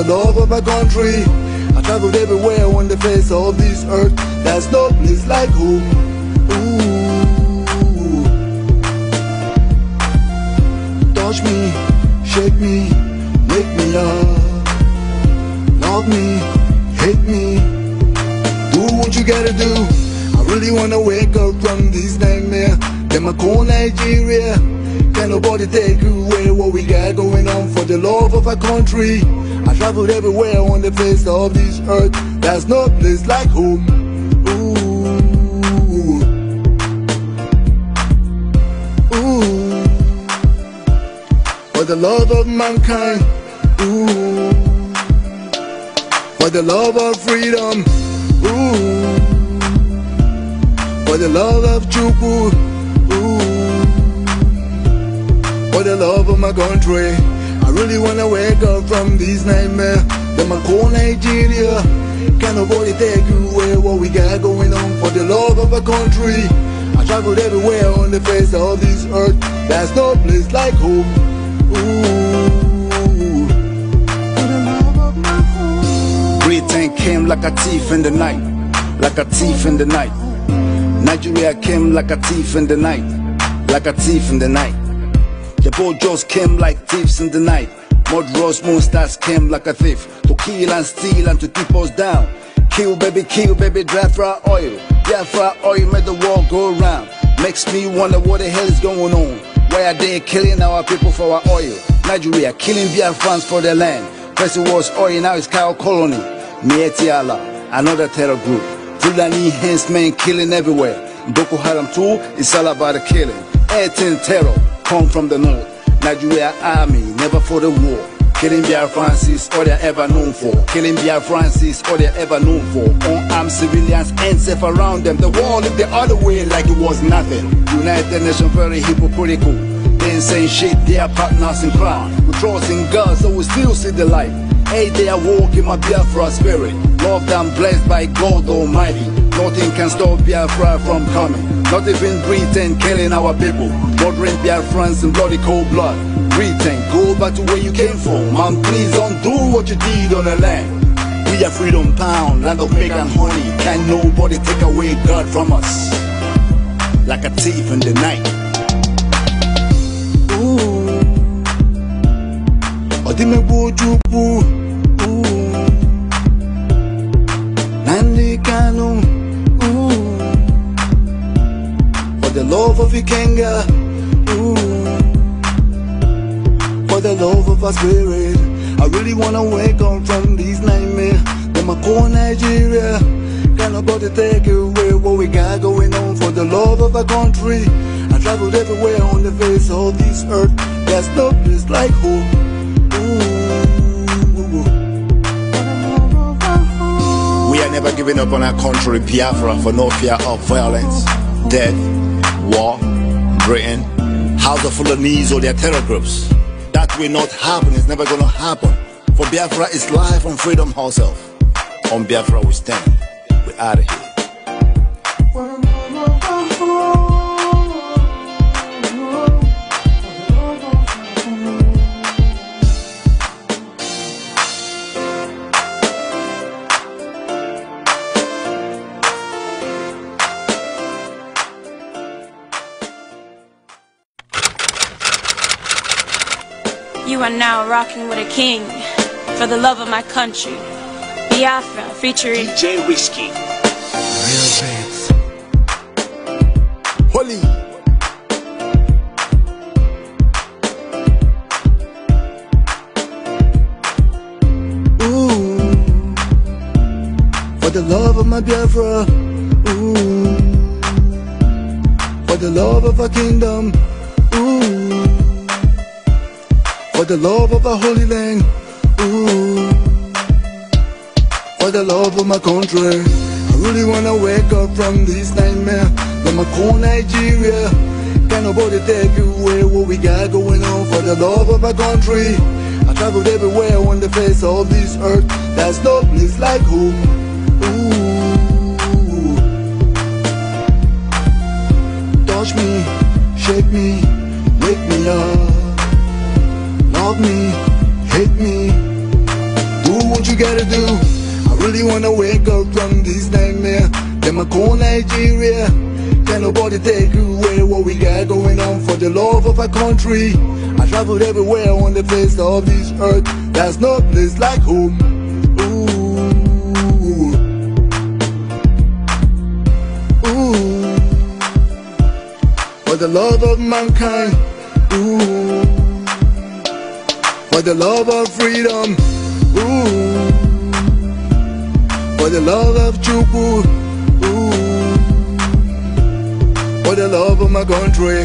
the love of my country. I traveled everywhere on the face of this earth. There's no place like home. Ooh. Touch me, shake me, wake me up. Love me, hate me, do what you gotta do. I really wanna wake up from this nightmare. Then I call Nigeria. Can nobody take away what we got going on for the love of our country? I traveled everywhere on the face of this earth. There's no place like home. Ooh. Ooh. For the love of mankind. Ooh. For the love of freedom. Ooh. For the love of Chukwu. For the love of my country, I really wanna wake up from this nightmare. Then I call Nigeria. Can nobody take away what we got going on for the love of our country? I traveled everywhere on the face of this earth. There's no place like home. Ooh. For the love of my home. Britain came like a thief in the night, like a thief in the night. Nigeria came like a thief in the night, like a thief in the night. The Bojos came like thieves in the night. Murderous monsters came like a thief to kill and steal and to keep us down. Kill baby, Biafra oil. Biafra oil made the world go round. Makes me wonder what the hell is going on. Why are they killing our people for our oil? Nigeria killing Biafrans for their land. First it was oil, now it's cow colony. Mietiala, another terror group. Fulani henchmen killing everywhere. Boko Haram too, it's all about the killing. 18 terror come from the north. Nigeria army never for the war. Killing Biafrans is all they're ever known for. Killing Biafrans is all they're ever known for. Unarmed civilians ain't safe around them. The war looked the other way like it was nothing. United Nations very hypocritical. They ain't saying shit, they are partners in crime. We trust in God so we still see the light. Hey, they are walking my Biafra spirit. Loved and blessed by God Almighty. Nothing can stop Biafra from coming. Not even Britain killing our people. Murdering Biafrans in bloody cold blood. Britain, go back to where you came from. Man, please don't do what you did on the land. We are freedom pound, land of milk and honey. Can't nobody take away God from us. Like a thief in the night. Ooh. Odime Bojubu. Ooh. Nandi Kanu. For the love of Ikenga, ooh. For the love of our spirit, I really wanna wake up from these nightmares. Then I call Nigeria. Can nobody take away what we got going on for the love of our country? I traveled everywhere on the face of this earth. There's no place like home. Ooh. We are never giving up on our country, Biafra, for no fear of violence, death, war, Britain, House of Fulanese or their terror groups. That will not happen, it's never gonna happen. For Biafra is life and freedom herself. On Biafra we stand, we're out of here. You are now rocking with a king for the love of my country. Biafra featuring DJ Whiskey. Real babes. Holy. Ooh. For the love of my Biafra. Ooh. For the love of our kingdom. Ooh. For the love of our holy land, ooh. For the love of my country, I really wanna wake up from this nightmare. Let me call Nigeria. Can nobody take away what we got going on for the love of my country? I traveled everywhere on the face of this earth. There's no place like home. Ooh. Touch me, shake me, wake me up. Love me, hate me, do what you gotta do. I really wanna wake up from this nightmare. Them I call Nigeria. Can nobody take away what we got going on for the love of our country. I traveled everywhere on the face of this earth. There's no place like home. Ooh, ooh. For the love of mankind. Ooh. For the love of freedom. Ooh. For the love of Chukwu. Ooh. For the love of my country.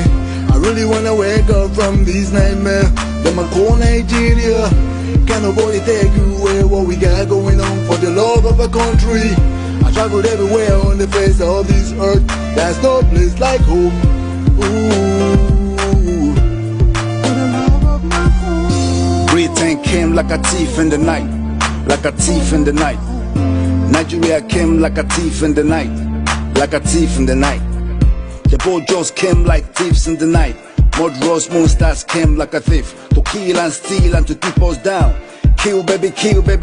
I really wanna wake up from this nightmare. Them I call Nigeria. Can nobody take away what we got going on for the love of our country. I traveled everywhere on the face of this earth. There's no place like home. Ooh. For the love of my home. Britain came like a thief in the night, like a thief in the night. Nigeria came like a thief in the night, like a thief in the night. The Bojos came like thieves in the night. Murderous monsters came like a thief to kill and steal and to keep us down. Kill baby,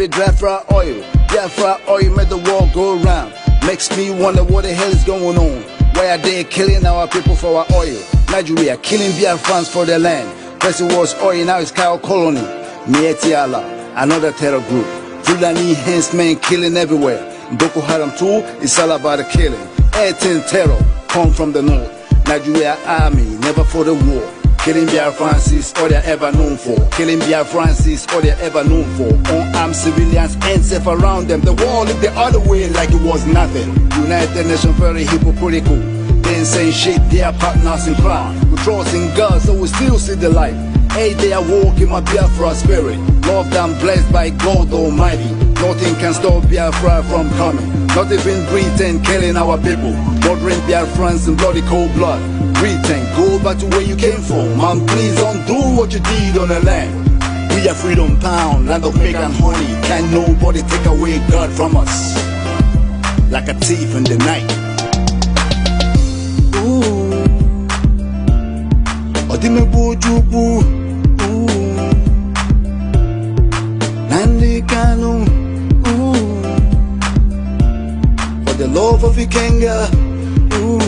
Biafra oil. Biafra oil made the world go round. Makes me wonder what the hell is going on. Why are they killing our people for our oil? Nigeria killing Biafrans for their land. First it was oil, now it's cow colony. Mietiala, another terror group. Fulani henchmen killing everywhere. Boko Haram too, it's all about the killing. 18 terror come from the north. Nigeria army never for the war. Killing Biafrans is all they're ever known for. Killing Biafrans is all they're ever known for. Unarmed civilians ain't safe around them. The war looked the other way like it was nothing. United Nations very hypocritical. They ain't saying shit, they are partners in crime. We trust in God so we still see the light. Hey, they are walking my Biafra spirit. Loved and blessed by God Almighty. Nothing can stop Biafra from coming. Not even Britain killing our people. Murdering Biafrans in bloody cold blood. Britain, go back to where you came from. Man, please don't do what you did on the land. We are freedom town, land of milk and honey. Can't nobody take away God from us. Like a thief in the night. Ooh. Odime Bojubu. Ooh. Nandi Kanu. Ooh. For the love of Ikenga. Ooh.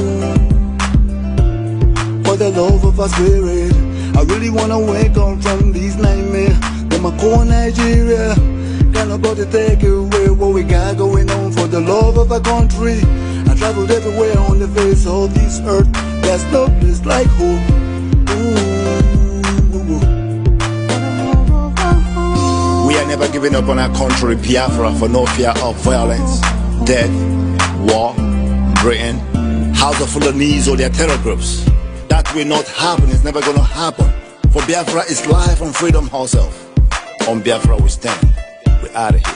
For the love of our spirit. I really wanna wake up from these nightmares. Them I call Nigeria. Can't nobody take away what we got going on for the love of our country. I traveled everywhere on the face of this earth. There's no place like home. We are never giving up on our country, Biafra, for no fear of violence, death, war, Britain, House of Fulanese or their terror groups. That will not happen, it's never gonna happen. For Biafra is life and freedom herself. On Biafra we stand. We're out of here.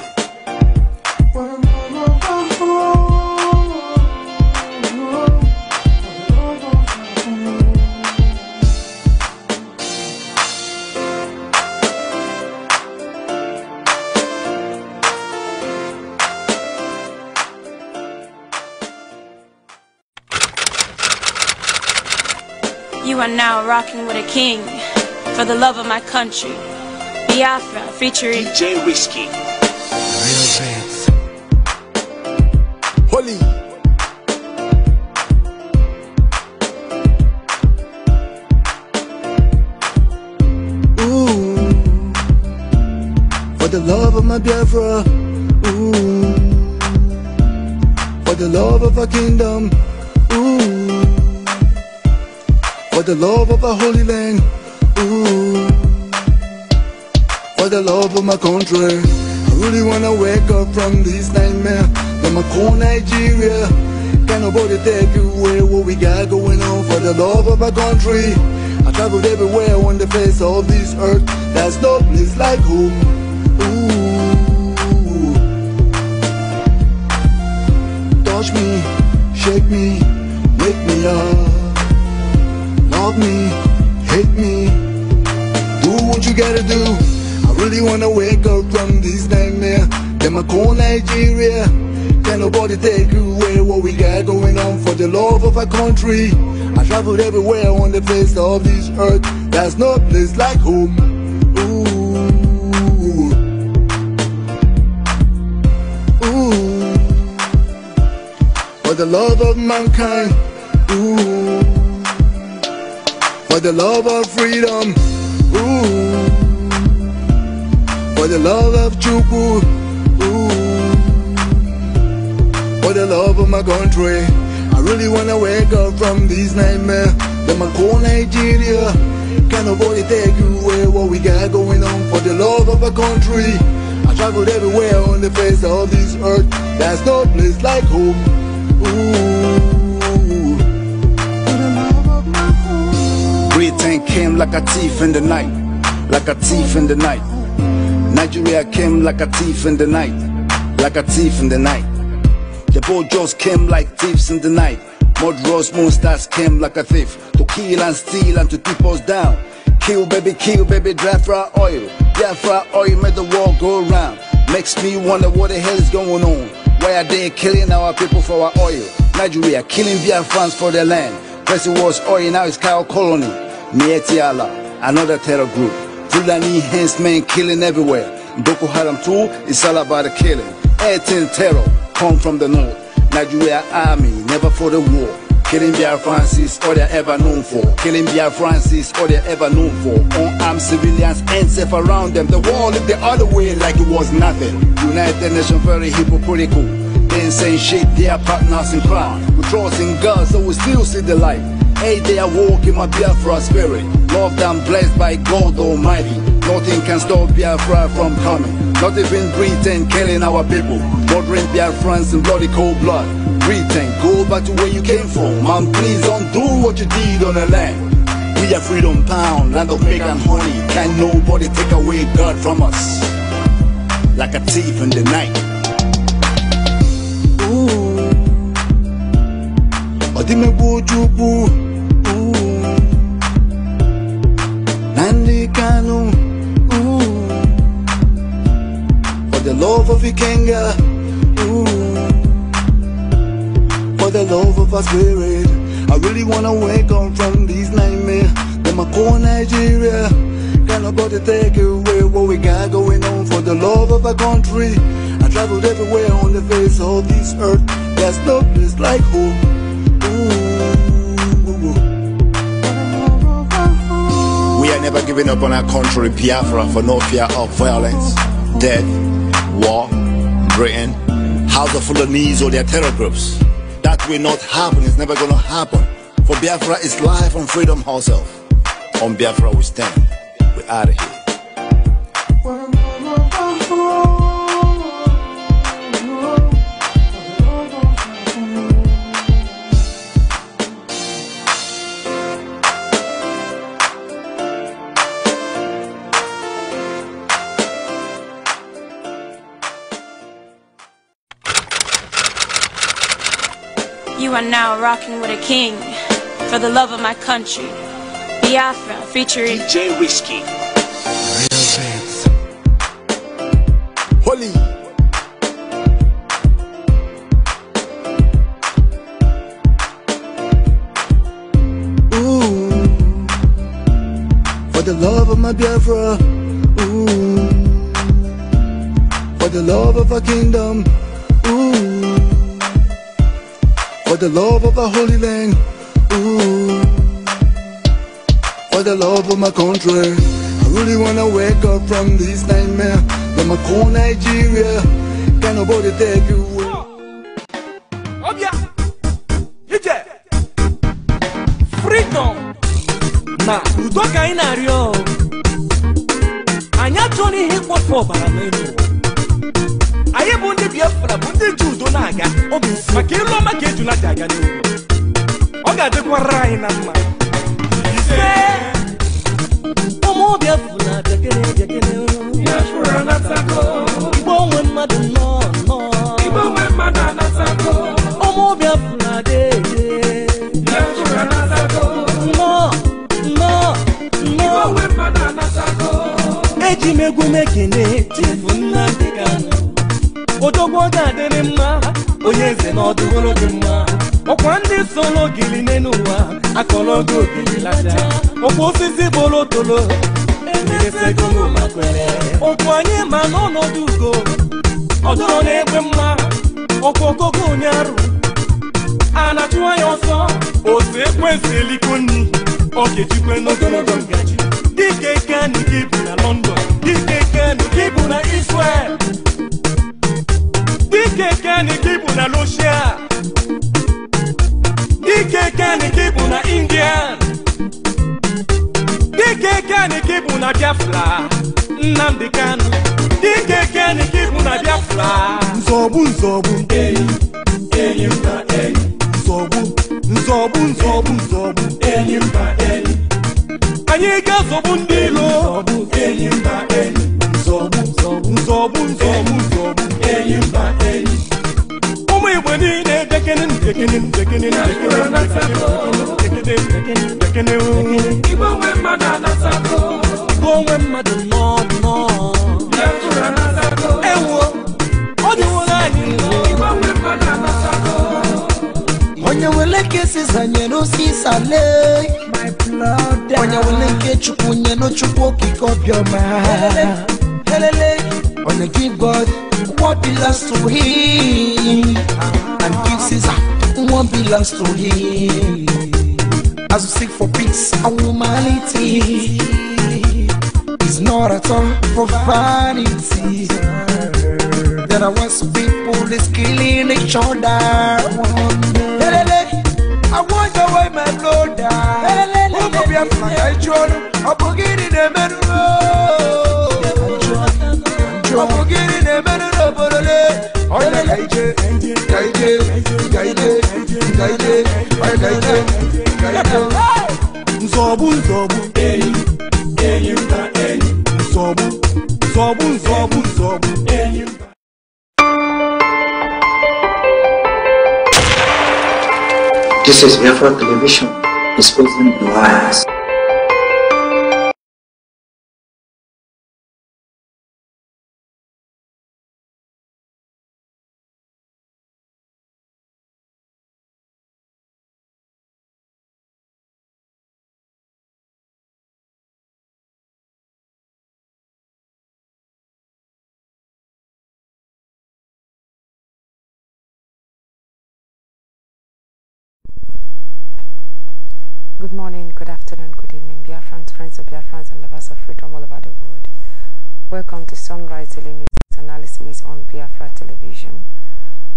You are now rocking with a king for the love of my country. Biafra featuring DJ Risky. Real fans. Holy. Ooh. For the love of my Biafra. Ooh. For the love of our kingdom. Ooh. For the love of our holy land. Ooh. For the love of my country. I really wanna wake up from this nightmare. Them I call Nigeria. Can't nobody take away what we got going on for the love of my country. I traveled everywhere on the face of this earth. There's no place like home. Ooh. Touch me, shake me, wake me up. Love me, hate me, do what you gotta do. I really wanna wake up from this nightmare. Them I call Nigeria. Can't nobody take away what we got going on for the love of our country. I traveled everywhere on the face of this earth. There's no place like home. Ooh. love of mankind, ooh, for the love of freedom, ooh, for the love of Chukwu, ooh, for the love of my country. I really wanna wake up from these nightmares. Them I call Nigeria, can't nobody take you away what we got going on. For the love of our country, I traveled everywhere on the face of this earth. There's no place like home. Ooh, for the love of my home. Britain came like a thief in the night, like a thief in the night. Nigeria came like a thief in the night, like a thief in the night. The Bojos came like thieves in the night. Murderous monsters came like a thief to kill and steal and to keep us down. Kill baby, Biafra oil. Biafra oil made the world go round. Makes me wonder what the hell is going on. Why are they killing our people for our oil? Nigeria killing Biafrans for their land. First it was oil, now it's cow colony. Mietiala, another terror group. Fulani henchmen killing everywhere. Boko Haram too, it's all about the killing. 18 terror come from the north. Nigeria army, never for the war. Killing Biafrans is all they're ever known for. Killing Biafrans is all they're ever known for. Unarmed civilians ain't safe around them. The war looked the other way like it was nothing. United Nations very hypocritical. They ain't saying shit, they are partners in crime. We trust in God, so we still see the light. Hey, they are walking my Biafra spirit. Loved and blessed by God Almighty. Nothing can stop Biafra from coming. Not even Britain killing our people. Murdering Biafrans in bloody cold blood. Britain, go back to where you came from. Man, please don't do what you did on the land. We are freedom pound, land of milk and honey. Can't nobody take away God from us. Like a thief in the night. Ooh, Odime Bojubu, ooh, Nandi Kanu, ooh, for the love of Ikenga, ooh, for the love of our spirit. I really wanna wake up from these nightmares. Them I call Nigeria, can't nobody take away what we got going on. For the love of our country, I traveled everywhere on the face of this earth. There's no place like home. We are never giving up on our country, Biafra, for no fear of violence, death, war, Britain, House of Fulanese or their terror groups. That will not happen, it's never gonna happen. For Biafra is life and freedom herself. On Biafra we stand. We're out of here. You are now rocking with a king for the love of my country. Biafra featuring DJ Whiskey. Real fans. Holy. Ooh, for the love of my Biafra. Ooh, for the love of our kingdom. Ooh, for the love of our holy land. Ooh, for the love of my country. I really wanna wake up from this nightmare. Them I call Nigeria, can't nobody take you away. Obia, ije, freedom. Na udo ka ị na-arịọ. Anyị achọghị ihe mkpọtụ ọbara n'elu. Anyị bụ ndị Biafra, bụ ndị ji udo na-aga. Maka ịlụ ọma ka eju na-adị aga n'elu. Ọ ga-adịkwara anyị na mma. Ụmụ Biafra jekere. Biafra natago. Igbo nwe mmadụ nnọọ. Igbo nwe mmadụ anatago. Ụmụ Biafra dede. Biafra natago. Nnọọ. Igbo nwe mmadụ anatago. Eji m egwu mekene tifu nna ndị Kanu. Odogwu ga-adịrị mma, onye eze na ọdụgoro dị mma. Ọkwa ndị solo gili n'ụwa, akọrọ oge ogili lacha. Ọkwa osisi bolo tolo, emesego n'ụmakwere. Ọkwa anyị ma n'ọnọdụ ugo, ọdụrụ na-egwe mma. Ọkwa ogogo onye arụ, ajụwa ya ọsọ otu ekwesịrị ikoni oge jikwe n'ogologo ngaji dike kani gị bụ na London dike kani gị bụ na Israel dike kani gị bụ na Russia dike kani gị bụ na India dike kani gị bụ na Biafra Nnamdi Kanu dike kani gị bụ na Biafra Nzọgbu enyi mba enyi nzọgbu enyi mba enyi anyị ga-azọgbu ndị ilo enyi mba enyi nzọgbu enyi mba enyi ụmụ Igbo niile dekene Igbo nwe mmadụ anatago Igbo nwe mmadụ nọ ewo ọ dịwola anyị Igbo nwe mmadụ anatago onye wele nke sizanye n'osisale onye wele nke chukwu nye n'chukwu okike obiọma onye give God what belongs to him and give Caesar what belongs to him. As we seek for peace and humanity, it's not at all profanity. There are once people is killing each other. I want to wear my blood down. Who could be a flag? I join. I'm beginning a man. I'm beginning a man. Nzọgbu enyi mba enyi nzọgbu enyi mba. This is Biafra Television, exposing the lies. Good morning, good afternoon, good evening, Biafrans, friends of Biafrans and lovers of freedom all over the world. Welcome to Sunrise Daily News Analysis on Biafra Television,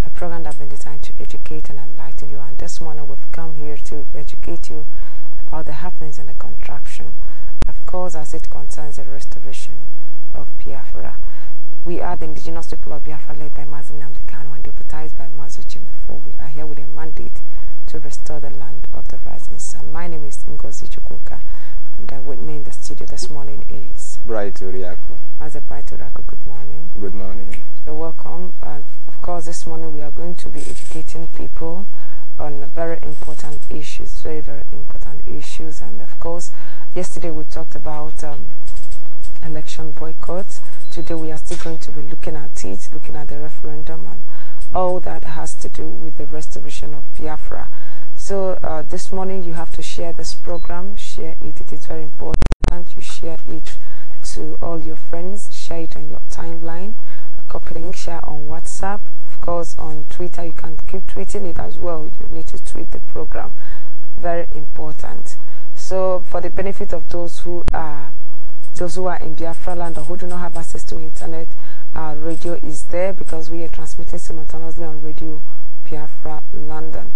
a program that has been designed to educate and enlighten you. And this morning we've come here to educate you about the happenings in the contraption, of course, as it concerns the restoration of Biafra. We are the indigenous people of Biafra, led by Mazi Nnamdi Kanu and deputized by Mazi Chimefo. We are here with a mandate to restore the land of the rising sun. My name is Ngozi Chukwuka, and with me in the studio this morning is Bright Uriako. Mazi Bright Uriako. Good morning. Good morning. You're welcome. Of course, this morning we are going to be educating people on very important issues, very, very important issues. And of course, yesterday we talked about election boycott. Today we are still going to be looking at it, looking at the referendum and all that has to do with the restoration of Biafra. So this morning you have to share this program, share it. It is very important you share it to all your friends, share it on your timeline, copy the link, share on WhatsApp. Of course, on Twitter you can keep tweeting it as well. You need to tweet the program. Very important. So for the benefit of those who are in Biafra land or who do not have access to internet, radio is there because we are transmitting simultaneously on Radio Biafra London.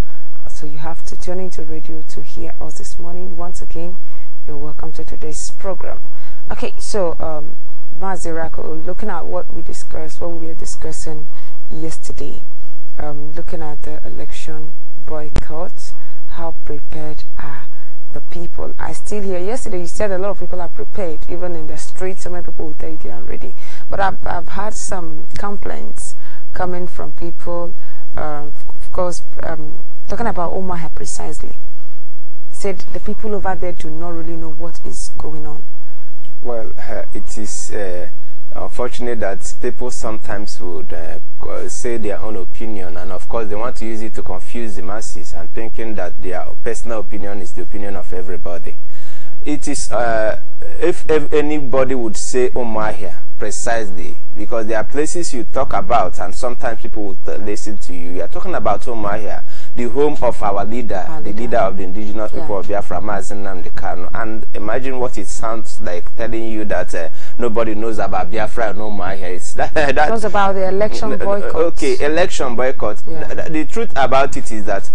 So you have to tune into radio to hear us this morning. Once again, you're welcome to today's program. Okay, so Mazi Uriako, looking at what we were discussing yesterday, looking at the election boycott, how prepared are the people? I still hear, yesterday you said a lot of people are prepared, even in the streets. So many people will tell you they are ready. But I've had some complaints coming from people, of course, talking about Omaha precisely. Said the people over there do not really know what is going on. Well, it is unfortunate that people sometimes would say their own opinion, and of course they want to use it to confuse the masses and thinking that their personal opinion is the opinion of everybody. It is, if anybody would say Omaha precisely, because there are places you talk about and sometimes people will listen to you. You are talking about Omaha the home of our leader, the leader of the indigenous people of Biafra, Nnamdi Kanu. And imagine what it sounds like telling you that nobody knows about Biafra no more here. It's knows about the election boycott. Okay, election boycott. The truth about it is that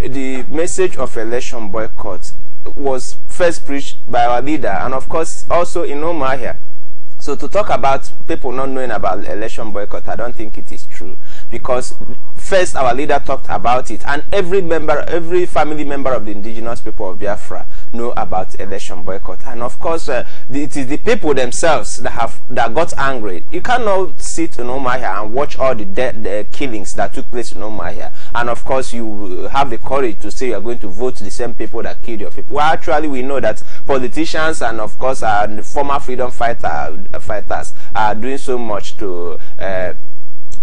the message of election boycott was first preached by our leader, and of course also in Omahia. So to talk about people not knowing about election boycott, I don't think it is true, because first our leader talked about it, and every family member of the indigenous people of Biafra know about election boycott. And of course it is the people themselves that got angry. You cannot sit in Omahia and watch all the killings that took place in Omahia, and of course you have the courage to say you are going to vote the same people that killed your people. Well, actually we know that politicians and of course the former freedom fighters are doing so much to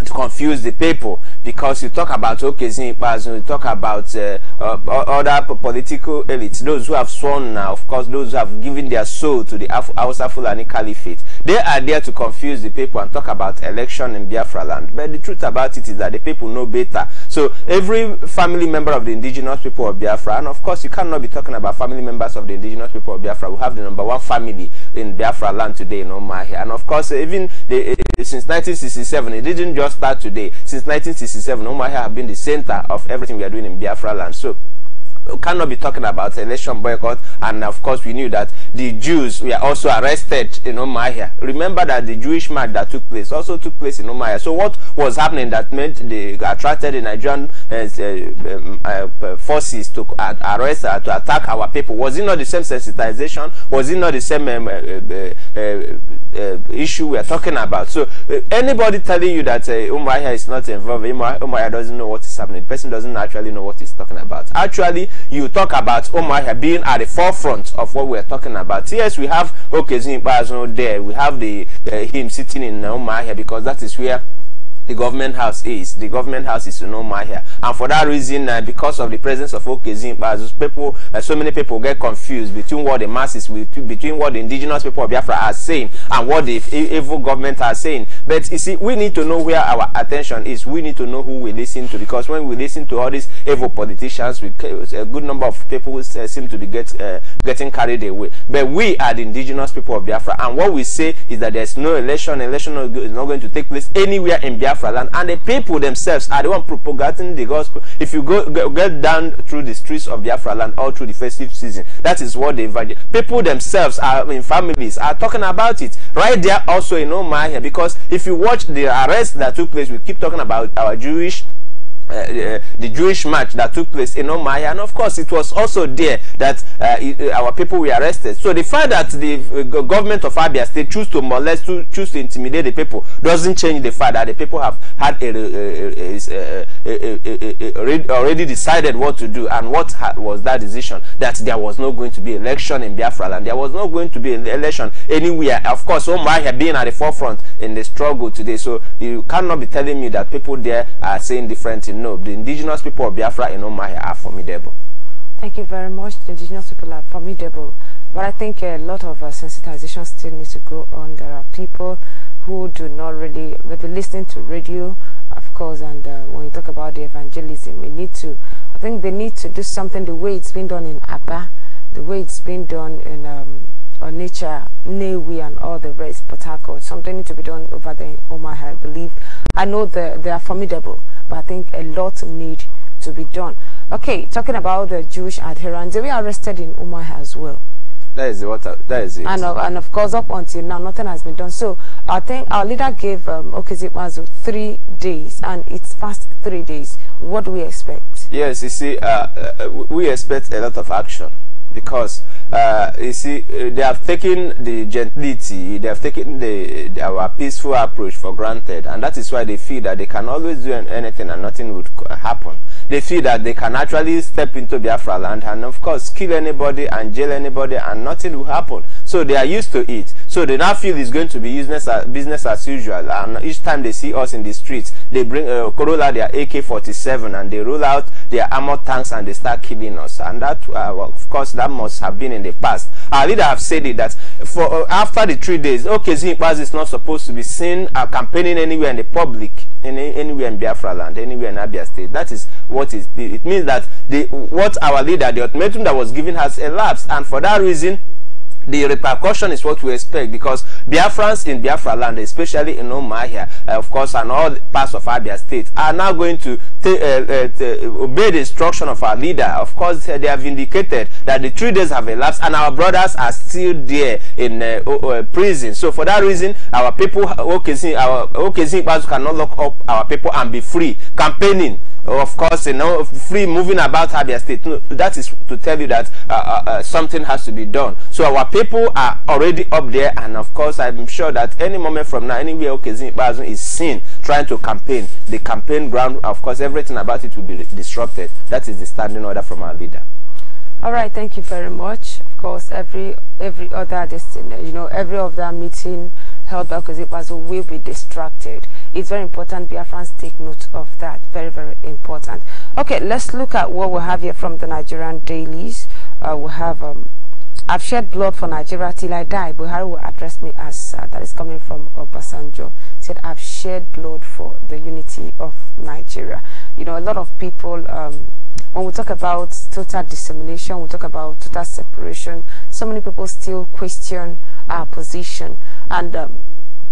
confuse the people, because you talk about Okezin Ipazu, you talk about other political elites, those who have sworn now, of course those who have given their soul to the Hausa Fulani Caliphate. They are there to confuse the people and talk about election in Biafra land. But the truth about it is that the people know better. So every family member of the indigenous people of Biafra, and of course you cannot be talking about family members of the indigenous people of Biafra, we have the #1 family in Biafra land today in Omahia. And of course even since 1967, it didn't just start today. Since 1967, Omahia have been the center of everything we are doing in Biafra land. So we cannot be talking about election boycott. And of course we knew that the Jews were also arrested in Omahia. Remember that the Jewish march that took place also took place in Omahia. So what was happening that made they attracted the Nigerian forces to arrest to attack our people? Was it not the same sensitization? Was it not the same issue we are talking about? So anybody telling you that Omahia is not involved, Omahia doesn't know what is happening. The person doesn't actually know what he's talking about. Actually, you talk about Omahia being at the forefront of what we're talking about. Yes, we have Okezin Ipazu there. We have him sitting in Omahia, because that is where the government house is. The government house is in Omahia, and for that reason, because of the presence of Okezin Ipazu, people, so many people get confused between what the masses, between what the indigenous people of Biafra are saying and what the evil government are saying. But you see, we need to know where our attention is. We need to know who we listen to, because when we listen to all these evil politicians, a good number of people seem to be getting carried away. But we are the indigenous people of Biafra, and what we say is that there's no election. Election is not going to take place anywhere in Biafra land, and the people themselves are the one propagating the gospel. If you get down through the streets of Biafra land all through the festive season, that is what they value. People themselves are in families are talking about it right there also in Omahia, because if you watch the arrest that took place, we keep talking about our Jewish the Jewish march that took place in Omahia, and of course it was also there that our people were arrested. So the fact that the government of Abia State choose to molest, choose to intimidate the people, doesn't change the fact that the people have had already decided what to do. And what was that decision? That there was not going to be election in Biafra land. There was not going to be an election anywhere. Of course, Omahia being at the forefront in the struggle today. So you cannot be telling me that people there are saying different things. No, the indigenous people of Biafra in Omahia are formidable. Thank you very much. The indigenous people are formidable, but I think a lot of sensitization still needs to go on. There are people who do not really, but they listen to radio, of course, and when you talk about the evangelism, I think they need to do something the way it's been done in Aba, the way it's been done in Onitsha, Newi, and all the rest, Port Harcourt. Something needs to be done over there in Omahia, I believe. I know they are formidable, but I think a lot need to be done. Okay, talking about the Jewish adherents, they were arrested in Omahia as well. That is it. And of course, up until now, nothing has been done. So I think our leader gave Okezin Ipazu 3 days, and it's past 3 days. What do we expect? Yes, you see, we expect a lot of action, because you see, they have taken the gentility, they have taken our peaceful approach for granted, and that is why they feel that they can always do anything and nothing would happen. They feel that they can actually step into Biafra land and of course kill anybody and jail anybody and nothing will happen. So they are used to it. So they now feel it's going to be business as usual. And each time they see us in the streets, they bring roll out their AK-47 and they roll out their armored tanks and they start killing us. And that, of course, that must have been in the past. Our leader have said it that for after the 3 days, Obabsenjo is not supposed to be seen campaigning anywhere in the public, anywhere in Biafra land, anywhere in Abia State. That is what it means, that what our leader, the ultimatum that was given, has elapsed, and for that reason, the repercussion is what we expect, because Biafrans in Biafra land, especially in Omahia, of course, and all parts of Abia State, are now going to obey the instruction of our leader. Of course, they have indicated that the 3 days have elapsed and our brothers are still there in prison. So for that reason, our people, Obabsenjo cannot lock up our people and be free campaigning. Of course, free moving about Abia State. No, that is to tell you that something has to be done. So our people are already up there, and of course, I'm sure that any moment from now, anywhere Obabsenjo is seen trying to campaign, the campaign ground, of course, everything about it will be disrupted. That is the standing order from our leader. All right, thank you very much. Of course, every other every other meeting held by Obabsenjo will be distracted. It's very important Biafrans take note of that. Very, very important. Okay, let's look at what we have here from the Nigerian dailies. We have I've shed blood for Nigeria till I die. Buhari will address me as that is coming from Obabsenjo. Said, I've shed blood for the unity of Nigeria. You know, a lot of people, when we talk about total dissemination, we talk about total separation, so many people still question our position. And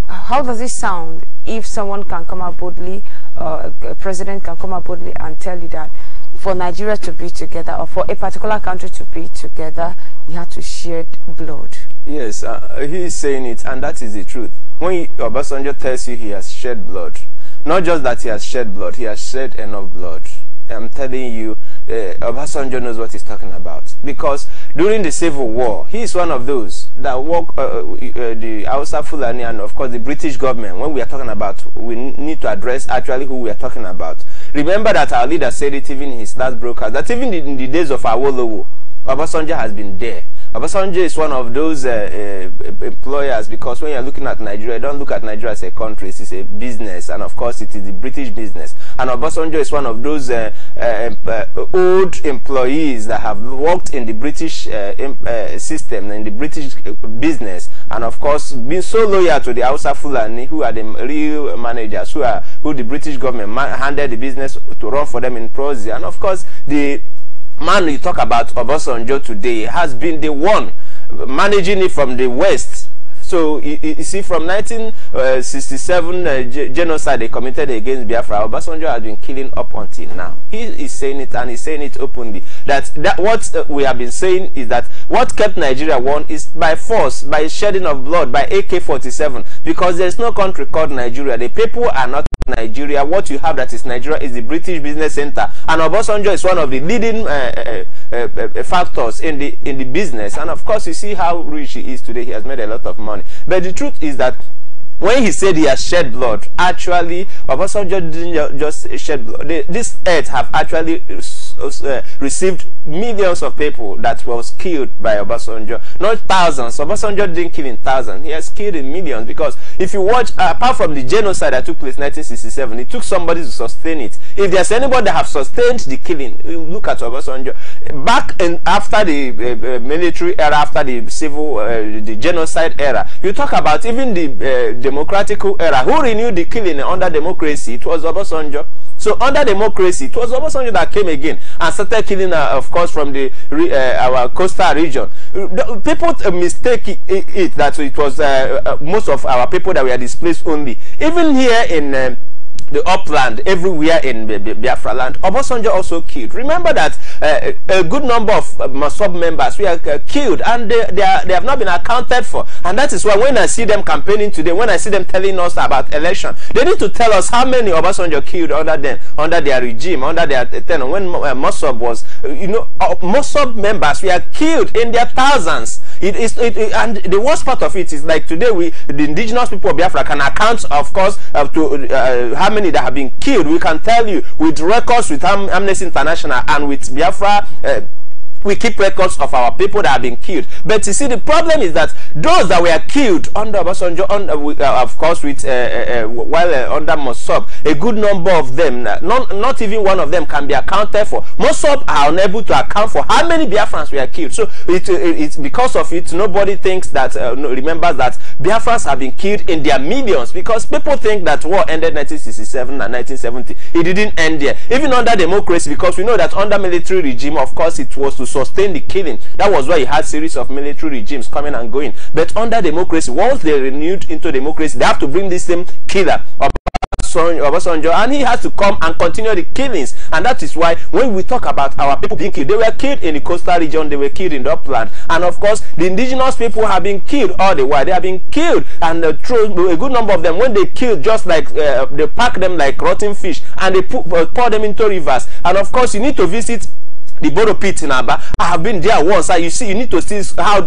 how does it sound if someone can come out boldly, a president can come out boldly and tell you that for Nigeria to be together, or for a particular country to be together, you have to shed blood? Yes, he is saying it, and that is the truth. When Obabsenjo tells you he has shed blood, not just that he has shed blood, he has shed enough blood. I'm telling you, Obabsenjo knows what he's talking about. Because during the Civil War, he is one of those that walk the Hausa Fulani and of course the British government. When we are talking about, we need to address actually who we are talking about. Remember that our leader said it even in his last broadcast, that even in the days of Awolowo, Obabsenjo has been there. Obabsenjo is one of those employers, because when you're looking at Nigeria, don't look at Nigeria as a country, it's a business, and of course it is the British business. And Obabsenjo is one of those old employees that have worked in the British system, in the British business, and of course been so loyal to the Hausa Fulani, who are the real managers, who the British government handed the business to run for them in Prozi. And of course the man you talk about, Obabsenjo, today has been the one managing it from the West. So you see, from 1967 genocide they committed against Biafra, Obabsenjo has been killing up until now. He is saying it, and he's saying it openly. That what we have been saying is that what kept Nigeria won is by force, by shedding of blood, by AK-47, because there's no country called Nigeria. The people are not Nigeria. What you have that is Nigeria is the British business center, and Obabsenjo is one of the leading factors in the business. And of course, you see how rich he is today. He has made a lot of money. But the truth is that when he said he has shed blood, actually Obabsenjo didn't just shed blood. This earth have actually received millions of people that was killed by Obabsenjo, not thousands. Obabsenjo didn't kill in thousands, he has killed in millions. Because if you watch, apart from the genocide that took place in 1967, it took somebody to sustain it. If there's anybody that have sustained the killing, look at Obabsenjo. Back in after the military era, after the civil, the genocide era, you talk about even the democratic era. Who renewed the killing under democracy? It was Obabsenjo. So under democracy, it was Obabsenjo that came again and started killing, of course, from the our coastal region. People mistake it that it was most of our people that were displaced only. Even here in the upland, everywhere in Biafra land, Obabsenjo also killed. Remember that a good number of Mossab members were killed, and they have not been accounted for. And that is why when I see them campaigning today, when I see them telling us about election, they need to tell us how many Obabsenjo killed under them, under their regime, under their tenure. When Mossab was, Mossab members were killed in their thousands. And the worst part of it is, like today, the indigenous people of Biafra can account, of course, to how many that have been killed. We can tell you with records with Amnesty International and with Biafra We keep records of our people that have been killed. But you see, the problem is that those that were killed under Obabsenjo, of course, with while under Mossop, a good number of them, not even one of them can be accounted for. Mossop are unable to account for how many Biafrans were killed. So it's because of it, nobody thinks that, remembers that Biafrans have been killed in their millions, because people think that war ended 1967 and 1970. It didn't end there. Even under democracy, because we know that under military regime, of course, it was to sustain the killing. That was why you had series of military regimes coming and going. But under democracy, once they renewed into democracy, they have to bring this same killer Obabsenjo, and he has to come and continue the killings. And that is why when we talk about our people being killed, they were killed in the coastal region, they were killed in the upland, and of course the indigenous people have been killed all the while. They have been killed, and a good number of them, when they killed, just like they pack them like rotten fish and they pour them into rivers. And of course you need to visit the Bodo pit in Aba. I have been there once. You see, you need to see how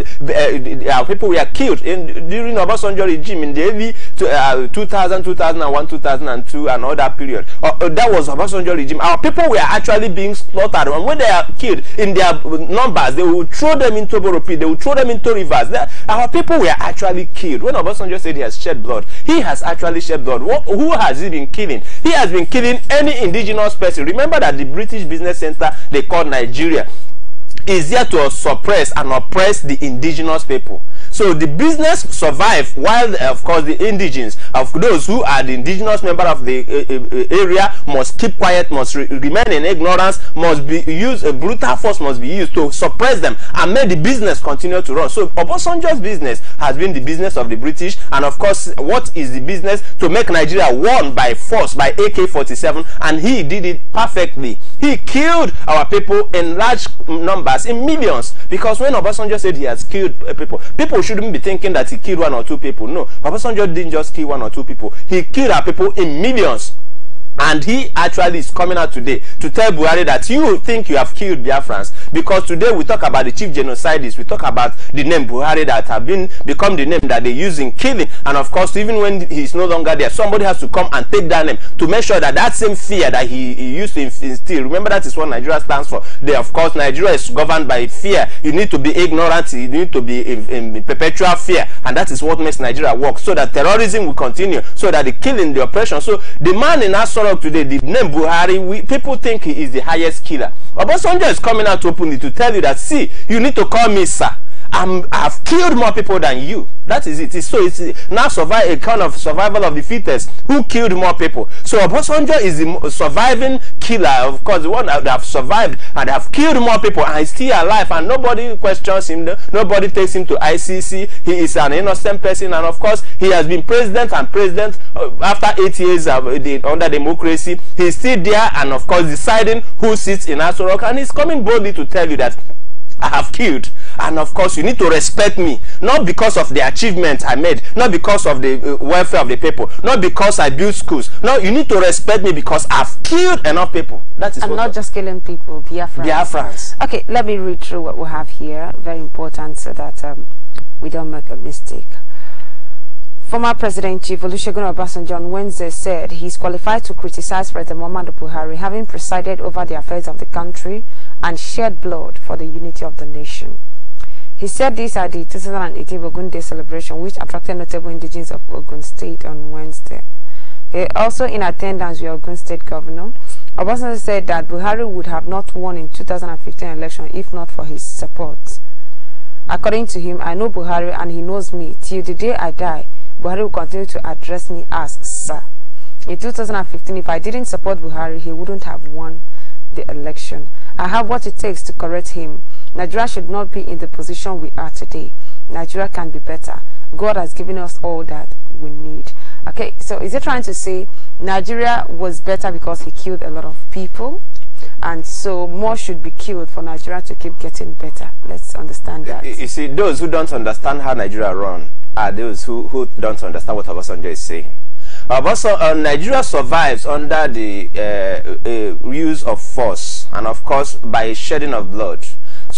people were killed during Obabsenjo regime in the early 2000, 2001, 2002, and all that period. That was Obabsenjo regime. Our people were actually being slaughtered, and when they are killed in their numbers, they will throw them into Bodo pit. They will throw them into rivers. Our people were actually killed. When Obabsenjo said he has shed blood, he has actually shed blood. Who has he been killing? He has been killing any indigenous person. Remember that the British business center they called Nigeria is there to suppress and oppress the indigenous people. So the business survive while, of course, the indigenes, of those who are the indigenous member of the area, must keep quiet, must remain in ignorance, must be used, a brutal force must be used to suppress them and make the business continue to run. So Obabsenjo's business has been the business of the British, and of course, what is the business? To make Nigeria won by force, by AK-47, and he did it perfectly. He killed our people in large numbers, in millions, because when Obabsenjo said he has killed people shouldn't be thinking that he killed 1 or 2 people. No, Obabsenjo didn't just kill 1 or 2 people. He killed our people in millions. And he actually is coming out today to tell Buhari that you think you have killed Biafrans, because today we talk about the chief genocidists, we talk about the name Buhari that have become the name that they use in killing. And of course, even when he's no longer there, somebody has to come and take that name to make sure that that same fear that he used to instill. Remember, that is what Nigeria stands for. Of course, Nigeria is governed by fear. You need to be ignorant, you need to be in perpetual fear, and that is what makes Nigeria work, so that terrorism will continue, so that the killing, the oppression. So the man in Asoro today, the name Buhari, people think he is the highest killer. Obabsenjo is coming out openly to tell you that, see, you need to call me sir. I've killed more people than you. That is it. So it's now a kind of survival of the fittest. Who killed more people? So Obabsenjo is the surviving killer, of course, the one that have survived and have killed more people, and he's still alive, and nobody questions him. Nobody takes him to ICC. He is an innocent person, and of course, he has been president and president after 8 years under democracy. He's still there, and of course, deciding who sits in Asoro, and he's coming boldly to tell you that I have killed, and of course you need to respect me, not because of the achievement I made, not because of the welfare of the people, not because I built schools. No, you need to respect me because I've killed enough people. That is, and not just killing people, Biafrans. Okay, let me read through what we have here. Very important, so that we don't make a mistake. Former President Chief Olusegun Obasanjo on Wednesday said he is qualified to criticize President Muhammadu Buhari, having presided over the affairs of the country and shed blood for the unity of the nation. He said this at the 2018 Ogun Day celebration, which attracted notable indigenes of Ogun State on Wednesday. Also in attendance were Ogun State Governor. Obasanjo said that Buhari would have not won in 2015 election if not for his support. According to him, I know Buhari and he knows me. Till the day I die, Buhari will continue to address me as sir. In 2015, if I didn't support Buhari, he wouldn't have won the election. I have what it takes to correct him. Nigeria should not be in the position we are today. Nigeria can be better. God has given us all that we need. Okay, so is it trying to say Nigeria was better because he killed a lot of people, and so more should be killed for Nigeria to keep getting better? Let's understand that. You see, those who don't understand how Nigeria runs are those who don't understand what Obabsenjo is saying. Nigeria survives under the use of force, and of course by shedding of blood.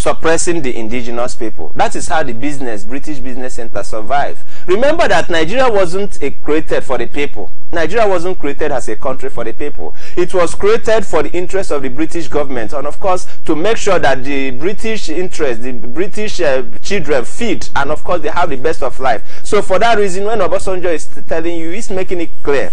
suppressing the indigenous people. That is how the British business center survived. Remember that Nigeria wasn't created for the people. Nigeria wasn't created as a country for the people. It was created for the interest of the British government, and of course to make sure that the British interest, the British children feed, and of course they have the best of life. So for that reason, when Obabsenjo is telling you, he's making it clear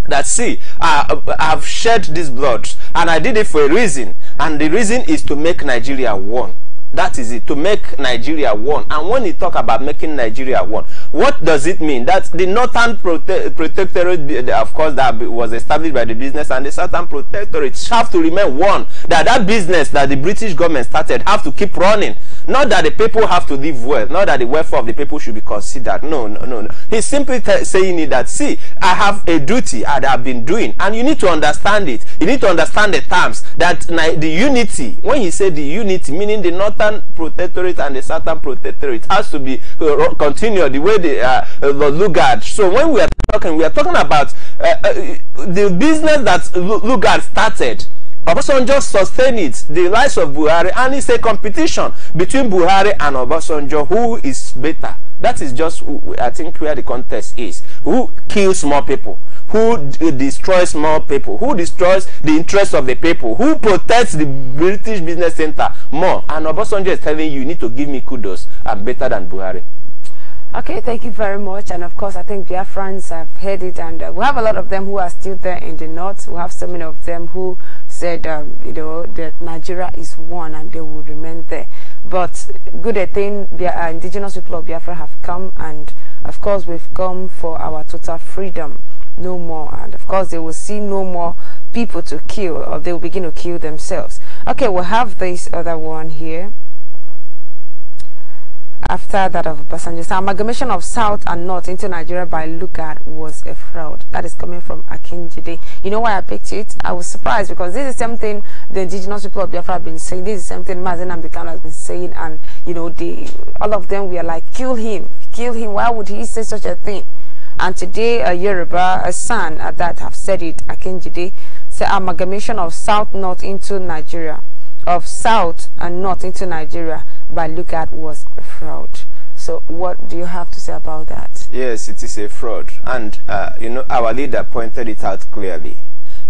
that, see, I've shed this blood and I did it for a reason, and the reason is to make Nigeria one. That is it, to make Nigeria one. And when you talk about making Nigeria one, what does it mean? That the Northern Protectorate, of course, that was established by the business, and the Southern Protectorate have to remain one. That business that the British government started have to keep running. Not that the people have to live well, not that the welfare of the people should be considered. No, no, no, no. He's simply saying it that, see, I have a duty that I've been doing, and you need to understand it. You need to understand the terms, that the unity, when he said the unity, meaning the Northern Protectorate and the Southern Protectorate, has to be continued the way they Lugard. So when we are talking about the business that Lugard started. Obabsenjo sustained it, the rise of Buhari, and it's a competition between Buhari and Obabsenjo, who is better. That is just, I think, where the contest is. Who kills more people? Who destroys more people? Who destroys the interests of the people? Who protects the British business center more? And Obabsenjo is telling you need to give me kudos. I'm better than Buhari. Okay, thank you very much. And of course, I think Biafrans have heard it, and we have a lot of them who are still there in the north. We have so many of them who said, you know, that Nigeria is one and they will remain there. But good thing, the indigenous people of Biafra have come, and of course, we've come for our total freedom. No more. And of course, they will see no more people to kill, or they will begin to kill themselves. Okay, we'll have this other one here. After that of Obabsenjo, so amalgamation of South and North into Nigeria by Lugard was a fraud. That is coming from Akinjide. You know why I picked it? I was surprised because this is something the indigenous people of Biafra have been saying. This is something Mazen Ambikan has been saying, and you know, all of them were like, kill him, kill him. Why would he say such a thing? And today, a Yoruba, a son that have said it, Akinjide, say amalgamation of South North into Nigeria, of South and North into Nigeria by Lugard was a fraud. So what do you have to say about that? Yes, it is a fraud, and you know, our leader pointed it out clearly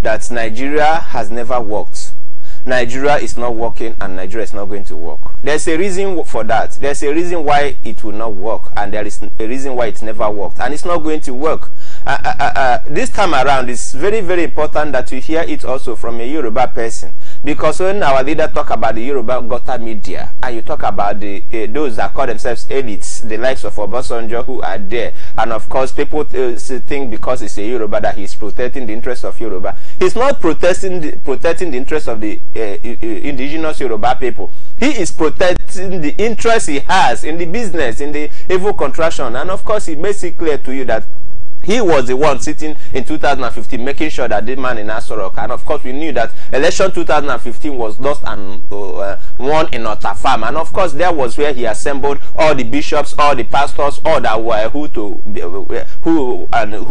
that Nigeria has never worked. Nigeria is not working, and Nigeria is not going to work. There's a reason for that. There's a reason why it will not work, and there is a reason why it never worked, and it's not going to work. This time around, it's very, very important that you hear it also from a Yoruba person, because when our leader talk about the Yoruba Gota media, and you talk about those that call themselves elites, the likes of Obabsenjo who are there, and of course people think because it's a Yoruba that he's protecting the interests of Yoruba. He's not protecting the interests of the indigenous Yoruba people. He is protecting the interests he has in the business, in the evil contraction, and of course he makes it clear to you that he was the one sitting in 2015 making sure that the man in Asorok, and of course we knew that election 2015 was lost and won in Otafam, and of course there was where he assembled all the bishops, all the pastors, all that were who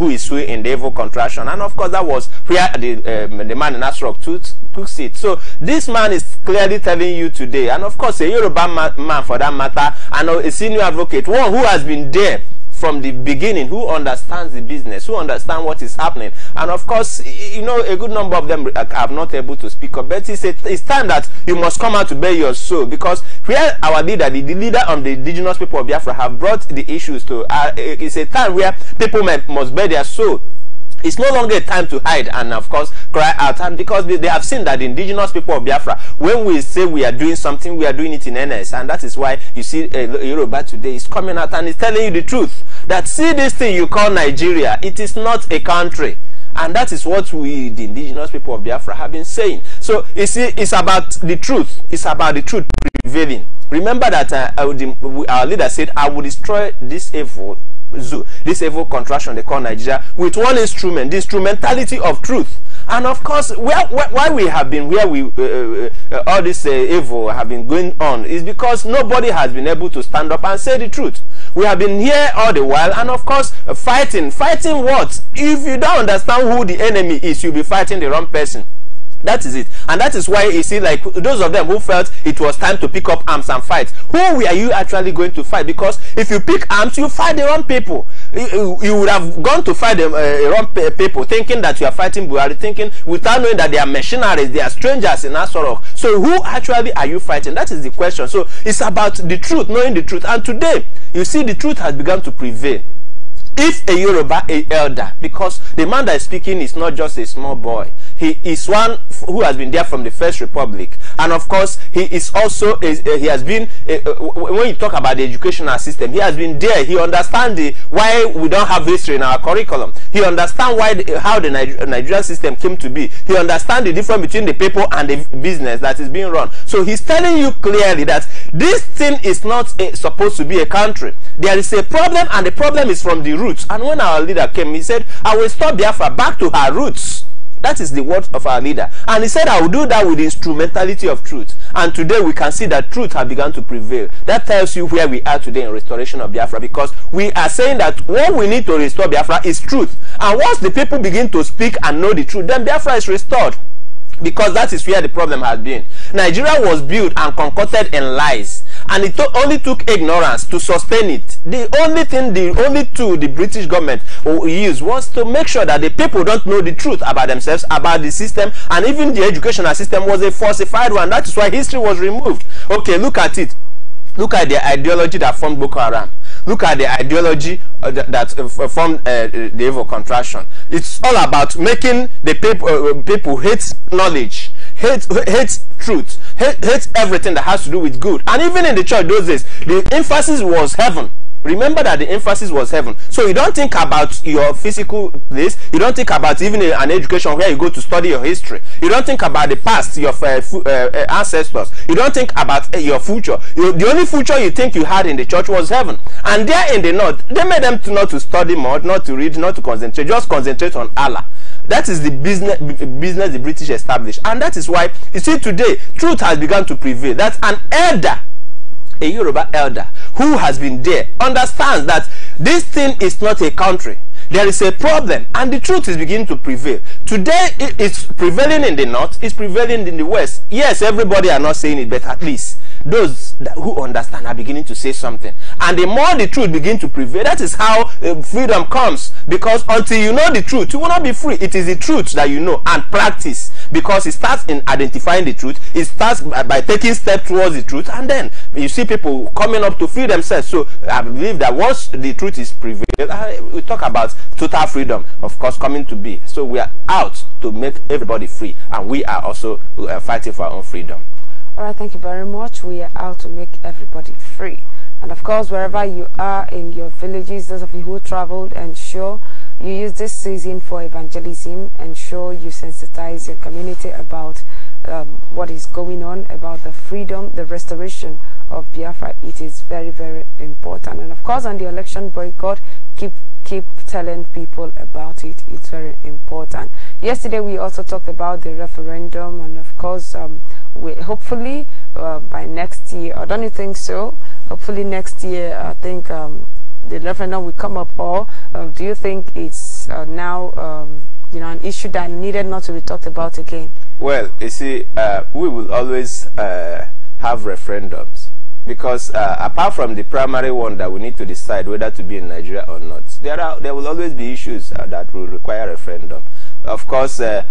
is who in the evil contraction, and of course that was where the man in Asorok took seat. So this man is clearly telling you today, and of course a Yoruba man for that matter, and a senior advocate, one who has been there from the beginning, who understands the business, who understands what is happening, and of course, you know, a good number of them are not able to speak up. But it's time that you must come out to bear your soul, because where our leader, the leader of the indigenous people of Biafra, have brought the issues to, it's a time where people must bear their soul. It's no longer a time to hide and of course cry out, and because they have seen that the indigenous people of Biafra, when we say we are doing something, we are doing it in earnest, and that is why you see Yoruba today is coming out and is telling you the truth, that see this thing you call Nigeria, it is not a country. And that is what we, the indigenous people of Biafra, have been saying. So it's about the truth. It's about the truth prevailing. Remember that our leader said, I will destroy this evil contraction they call Nigeria with one instrument, the instrumentality of truth. And of course, why we have been where we all this evil have been going on is because nobody has been able to stand up and say the truth. We have been here all the while, and of course fighting what? If you don't understand who the enemy is, you'll be fighting the wrong person. That is it. And that is why you see, like, those of them who felt it was time to pick up arms and fight, who were you actually going to fight? Because if you pick arms, you fight the wrong people. You would have gone to fight the wrong people, thinking that you are fighting Buhari, thinking without knowing that they are mercenaries, they are strangers in Asorok. So who actually are you fighting? That is the question. So it's about the truth, knowing the truth. And today, you see, the truth has begun to prevail. If a Yoruba elder, because the man that is speaking is not just a small boy, he is one who has been there from the First Republic, and of course he is also he has been when you talk about the educational system, he has been there. He understands why we don't have history in our curriculum. He understands why how the Nigerian system came to be. He understands the difference between the people and the business that is being run. So he's telling you clearly that this thing is not supposed to be a country. There is a problem, and the problem is from the roots. And when our leader came, he said, I will restore Biafra back to her roots. That is the word of our leader. And he said, I will do that with the instrumentality of truth. And today we can see that truth has begun to prevail. That tells you where we are today in restoration of Biafra, because we are saying that what we need to restore Biafra is truth. And once the people begin to speak and know the truth, then Biafra is restored. Because that is where the problem has been. Nigeria was built and concocted in lies, and it only took ignorance to sustain it. The only tool the British government used was to make sure that the people don't know the truth about themselves, about the system, and even the educational system was a falsified one. That is why history was removed. Okay, look at it. Look at the ideology that formed Boko Haram. Look at the ideology that formed the evil contraction. It's all about making the people hate knowledge, hate truth, hate everything that has to do with good. And even in the church those days, the emphasis was heaven. Remember that the emphasis was heaven. So you don't think about your physical place. You don't think about even an education where you go to study your history. You don't think about the past, your ancestors. You don't think about your future. The only future you think you had in the church was heaven. And there in the north, they made them not to study more, not to read, not to concentrate. Just concentrate on Allah. That is the business the British established. And that is why, you see, today, truth has begun to prevail. That's an elder, a Yoruba elder, who has been there, understands that this thing is not a country. There is a problem, and the truth is beginning to prevail. Today, it's prevailing in the north, it's prevailing in the west. Yes, everybody are not saying it, but at least those who understand are beginning to say something. And the more the truth begins to prevail, that is how freedom comes. Because until you know the truth, you will not be free. It is the truth that you know and practice. Because it starts in identifying the truth. It starts by taking steps towards the truth. And then you see people coming up to free themselves. So I believe that once the truth is prevailed, we talk about total freedom, of course, coming to be. So we are out to make everybody free. And we are also fighting for our own freedom. All right, thank you very much. We are out to make everybody free. And of course, wherever you are in your villages, those of you who traveled, ensure you use this season for evangelism. Ensure you sensitize your community about what is going on, about the freedom, the restoration of Biafra. It is very, very important. And of course, on the election boycott, keep telling people about it. It's very important. Yesterday, we also talked about the referendum, and of course, we hopefully by next year, or don't you think so? Hopefully next year, I think the referendum will come up. Or do you think it's now an issue that needed not to be talked about again? Well, you see, we will always have referendums, because apart from the primary one that we need to decide whether to be in Nigeria or not, there will always be issues that will require referendum. Of course, the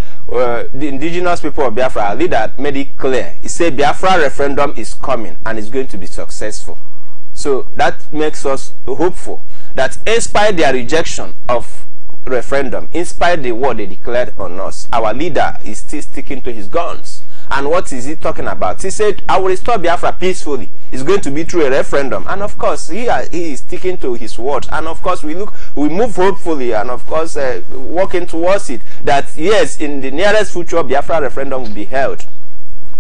indigenous people of Biafra, our leader made it clear. He said Biafra referendum is coming and it's going to be successful. So that makes us hopeful that, in spite of their rejection of referendum, in spite of the war they declared on us, our leader is still sticking to his guns. And what is he talking about? He said, I will restore Biafra peacefully. It's going to be through a referendum. And of course, he is sticking to his words. And of course, we move hopefully, and of course, working towards it, that yes, in the nearest future, Biafra referendum will be held.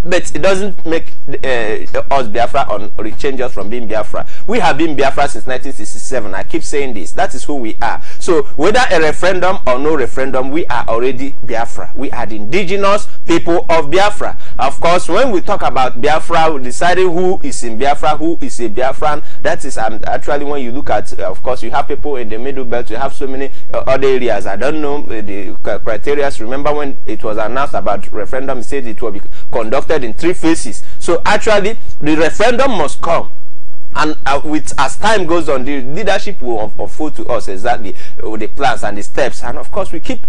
but it doesn't make us Biafra or change us from being Biafra. We have been Biafra since 1967. I keep saying this. That is who we are. So whether a referendum or no referendum, we are already Biafra. We are the indigenous people of Biafra. Of course, when we talk about Biafra, we deciding who is in Biafra, who is a Biafran. That is actually when you look at, of course, you have people in the middle belt. You have so many other areas. I don't know the criteria. Remember when it was announced about referendum, it said it will be conducted in 3 phases. So actually, the referendum must come. And with as time goes on, the leadership will unfold to us exactly the plans and the steps. And of course, we keep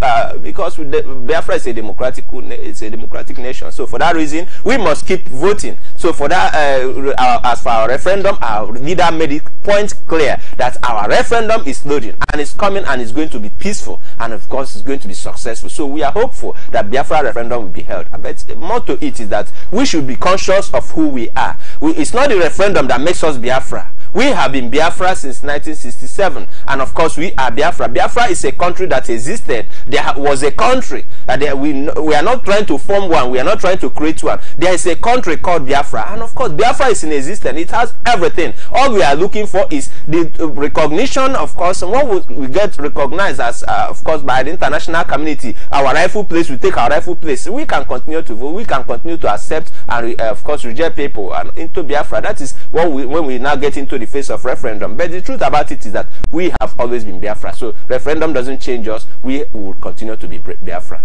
because Biafra is a democratic nation. So for that reason, we must keep voting. So for that, as for our referendum, our leader made it point clear that our referendum is loading and it's coming and it's going to be peaceful and of course it's going to be successful. So we are hopeful that Biafra referendum will be held. But more to it is that we should be conscious of who we are. It's not the referendum that makes us Biafra. We have been Biafra since 1967, and of course we are Biafra. Biafra is a country that existed. There was a country that we are not trying to form one. We are not trying to create one. There is a country called Biafra, and of course Biafra is in existence. It has everything. All we are looking for is the recognition, of course, and when we get recognized as, of course, by the international community, our rightful place, we take our rightful place. We can continue to vote. We can continue to accept and, of course, reject people and into Biafra. That is what when we now get into the face of referendum. But the truth about it is that we have always been Biafra. So referendum doesn't change us. We will continue to be Biafra.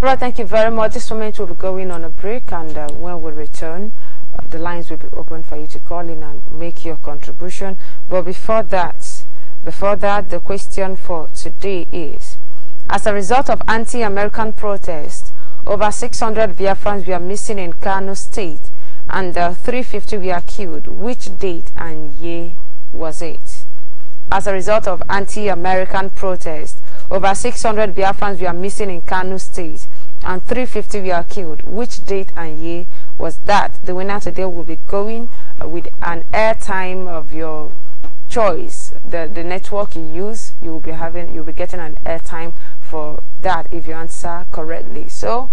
All right, thank you very much. This moment we'll be going on a break, and when we return, the lines will be open for you to call in and make your contribution. But before that, the question for today is: as a result of anti-American protests, over 600 Biafrans were missing in Kano State, and 350 were killed. Which date and year was it? As a result of anti-American protests, over 600 Biafrans were missing in Kano State, and 350 were killed. Which date and year was that? The winner today will be going with an airtime of your choice. The network you use, you'll be getting an airtime for that if you answer correctly. So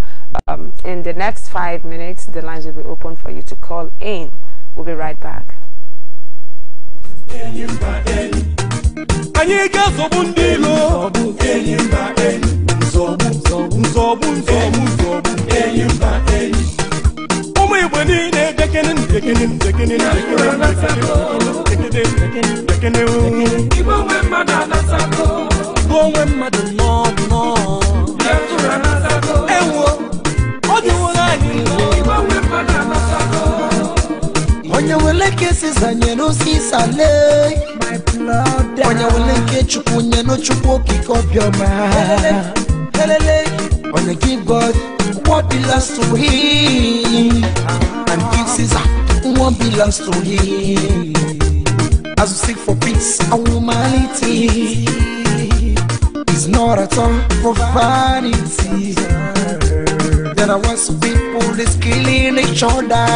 in the next 5 minutes, the lines will be open for you to call in. We'll be right back. Onya wele kesi zanye no sisale my blood. Onya wele ke chukunya no chuko kikobioma. Onya give God what belongs to Him, and give Caesar what belongs to Him. As we seek for peace and humanity, it's not at all for vanity. There are once people is killing each other.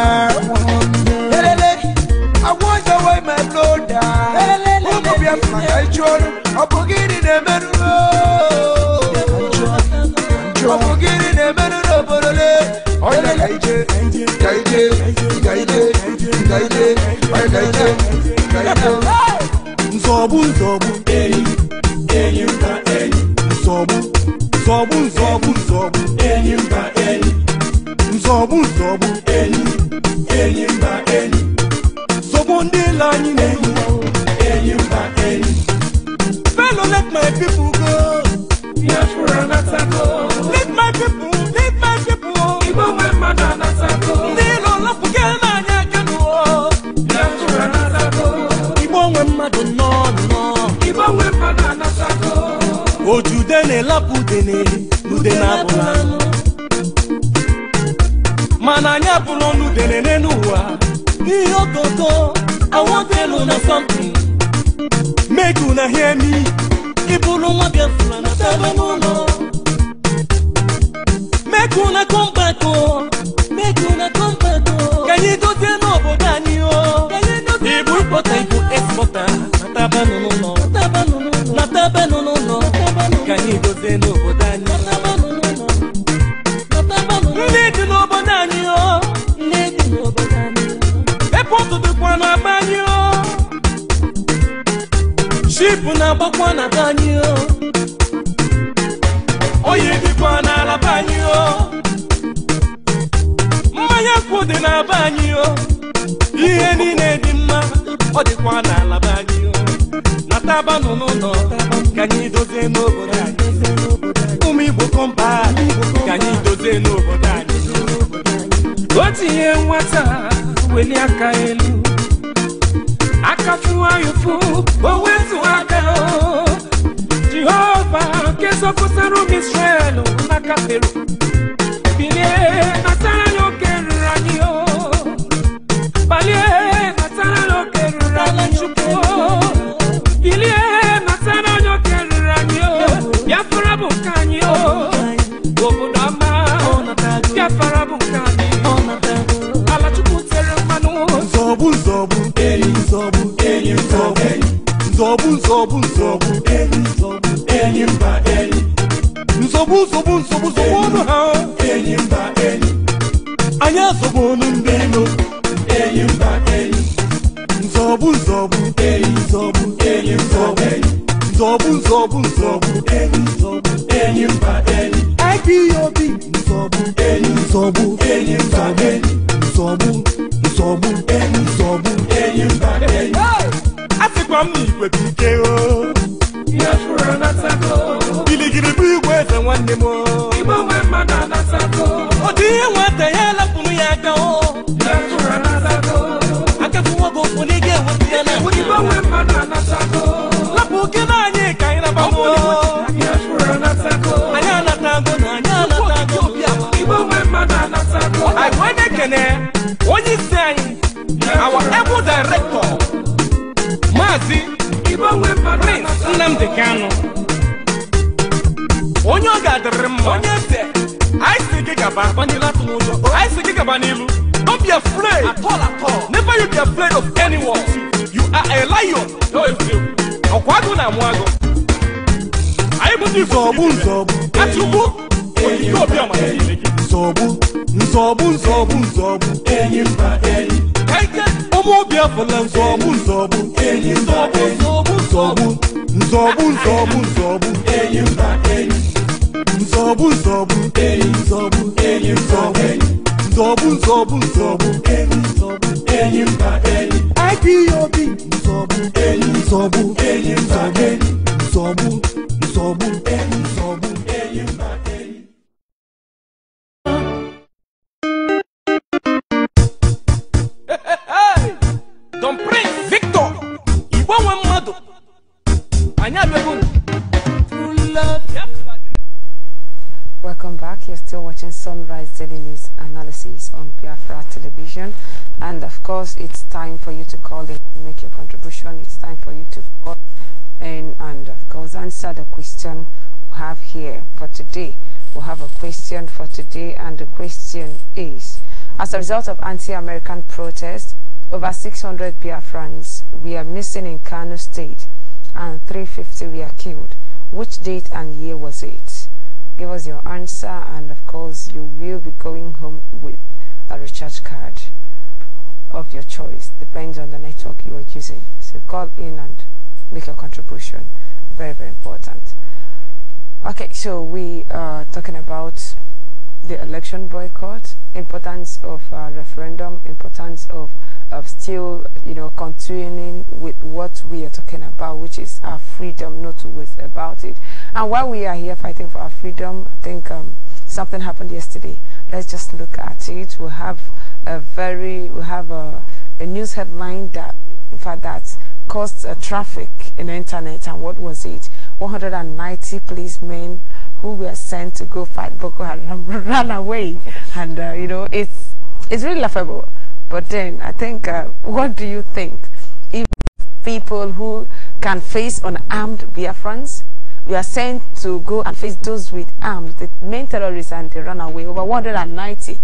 I want to wipe my blood down. Who could be a flag? I join. I'm forgetting the men. I'm forgetting the men. Oh, fellow, let my people go. Let my people, let my people. Even when my dad they don't love again. Even when my dad even when my dad oh, you dene la pudene, nudena bulano. Mananya bulonu dene nuwa. I want to know something. Make una hear me. Ibulunga Biafran atabanuno. Make una come back oh. Make una come back oh. Can you do the no bodani oh? Ibu ipota ibu expota. Atabanuno. Natabanuno. Can you do the no bodani? Natabanuno. Need no bodani oh. dịkwa na banyo ship na gbakwa na banyo oyi dịkwa na ala banyo mmanya kwụ dị na banyo ihe niile dị mma ọ dịkwa na ala banyo na taba nọ n'ụlọ ka anyị dozie n'obodo anyị ụmụ Igbo kọmpa ka anyị dozie n'obodo anyị o tinye nwata weli aka elu aka fụwa yufu o wetu aka Jehova nke zọpụtara ụmụ Israel n'aka Fero bilie natara n'oke ruru anyị balie natara n'oke ruru anyị Chukwu bilie natara n'oke ruru anyị Biafra bụ nke anyị obodo ọma Biafra bụ nke anyị ala Chukwu tere mmanụ nzọbụ nzọbụ enyi nzọbụ enyi nzọbụ nzọbụ nzọbụ nzọbụ enyi nzọbụ enyi mba enyi nzọbụ nzọbụ nzọbụ nzọbụ ọnụ ha enyi mba enyi anyị azọbụ ọnụ ndị ilo enyi mba enyi nzọbụ nzọbụ enyi nzọbụ enyi nzọbụ nzọbụ nzọbụ nzọbụ enyi nzọbụ enyi mba enyi IPOB nzọbụ enyi nzọbụ enyi mba enyi nzọbụ nzọbụ enyi nzọbụ enyi mba enyi asịkwa m n'igwe bụ ike Biafra natago giligili bụ igwe eze nwanne m Igbo nwe mmadụ anatago ọ dị ihe nwata ya lapụrụ ya aka Biafra natago akafuwa gị ụkwụ na ị ga-ewepụ ya na Igbo nwe mmadụ anatago lapụ oke na anyị ka anyị nabanụ Biafra natago anyị anatago na anyị anatago Igbo nwe mmadụ anatago anyị wee na-ekene onye isi anyị our able director Maazị Prince Nnamdi Kanu onye ọ ga-adịrị mma onye eze anyị si gị gaba anyị si gị gaba n'ilu don't be afraid at all never you be afraid of anyone you are a lion ọkwa agụ na amụ agụ anyị bụ ndị nzọbụ nzọbụ atụgbu onyinye obiọma nzọbụ nzọbụ nzọbụ nzọbụ enyi mba enyi ụmụ Biafra nzọbụ nzọbụ enyi nzọbụ nzọbụ nzọbụ nzọbụ nzọbụ nzọbụ enyi mba enyi nzọbụ nzọbụ enyi nzọbụ enyi nzọbụ nzọbụ nzọbụ nzọbụ enyi nzọbụ enyi mba enyi IPOB nzọbụ enyi nzọbụ enyi mba enyi nzọbụ nzọbụ enyi nzọbụ enyi mba enyi Don Prince Victor Igbo nwe mmadụ anyị abịago Welcome back. You're still watching Sunrise Daily News Analysis on Biafra Television, and of course it's time for you to call in and make your contribution. It's time for you to call in and of course answer the question we have here for today. We have a question for today, and the question is: as a result of anti-American protests, over 600 Biafrans were missing in Kano State and 350 were killed. Which date and year was it? Give us your answer, and of course you will be going home with a recharge card of your choice. Depends on the network you are using. So call in and make a contribution. Very, very important. Okay, so we are talking about the election boycott, importance of referendum, importance of still, continuing with what we are talking about, which is our freedom, not to waste about it. And while we are here fighting for our freedom, I think something happened yesterday. Let's just look at it. We have a news headline that, in fact, that caused traffic in the internet. And what was it? 190 policemen who were sent to go fight Boko Haram ran away, and it's really laughable. But then I think, what do you think? If people who can face unarmed Biafrans, we are sent to go and face those with arms, the main terrorists, and they run away, over 190.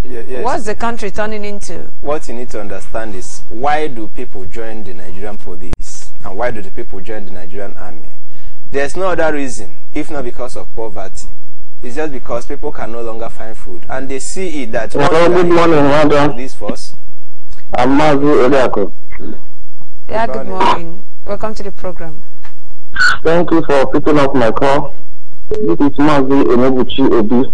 Yes. What's the country turning into? What you need to understand is, why do people join the Nigerian police? And why do the people join the Nigerian army? There's no other reason, if not because of poverty. It's just because people can no longer find food, and they see it that good morning, this force. I'm Mazi Eliako. Yeah, good morning. Welcome to the program. Thank you for picking up my call. This is Mazi Enebuchi Obi,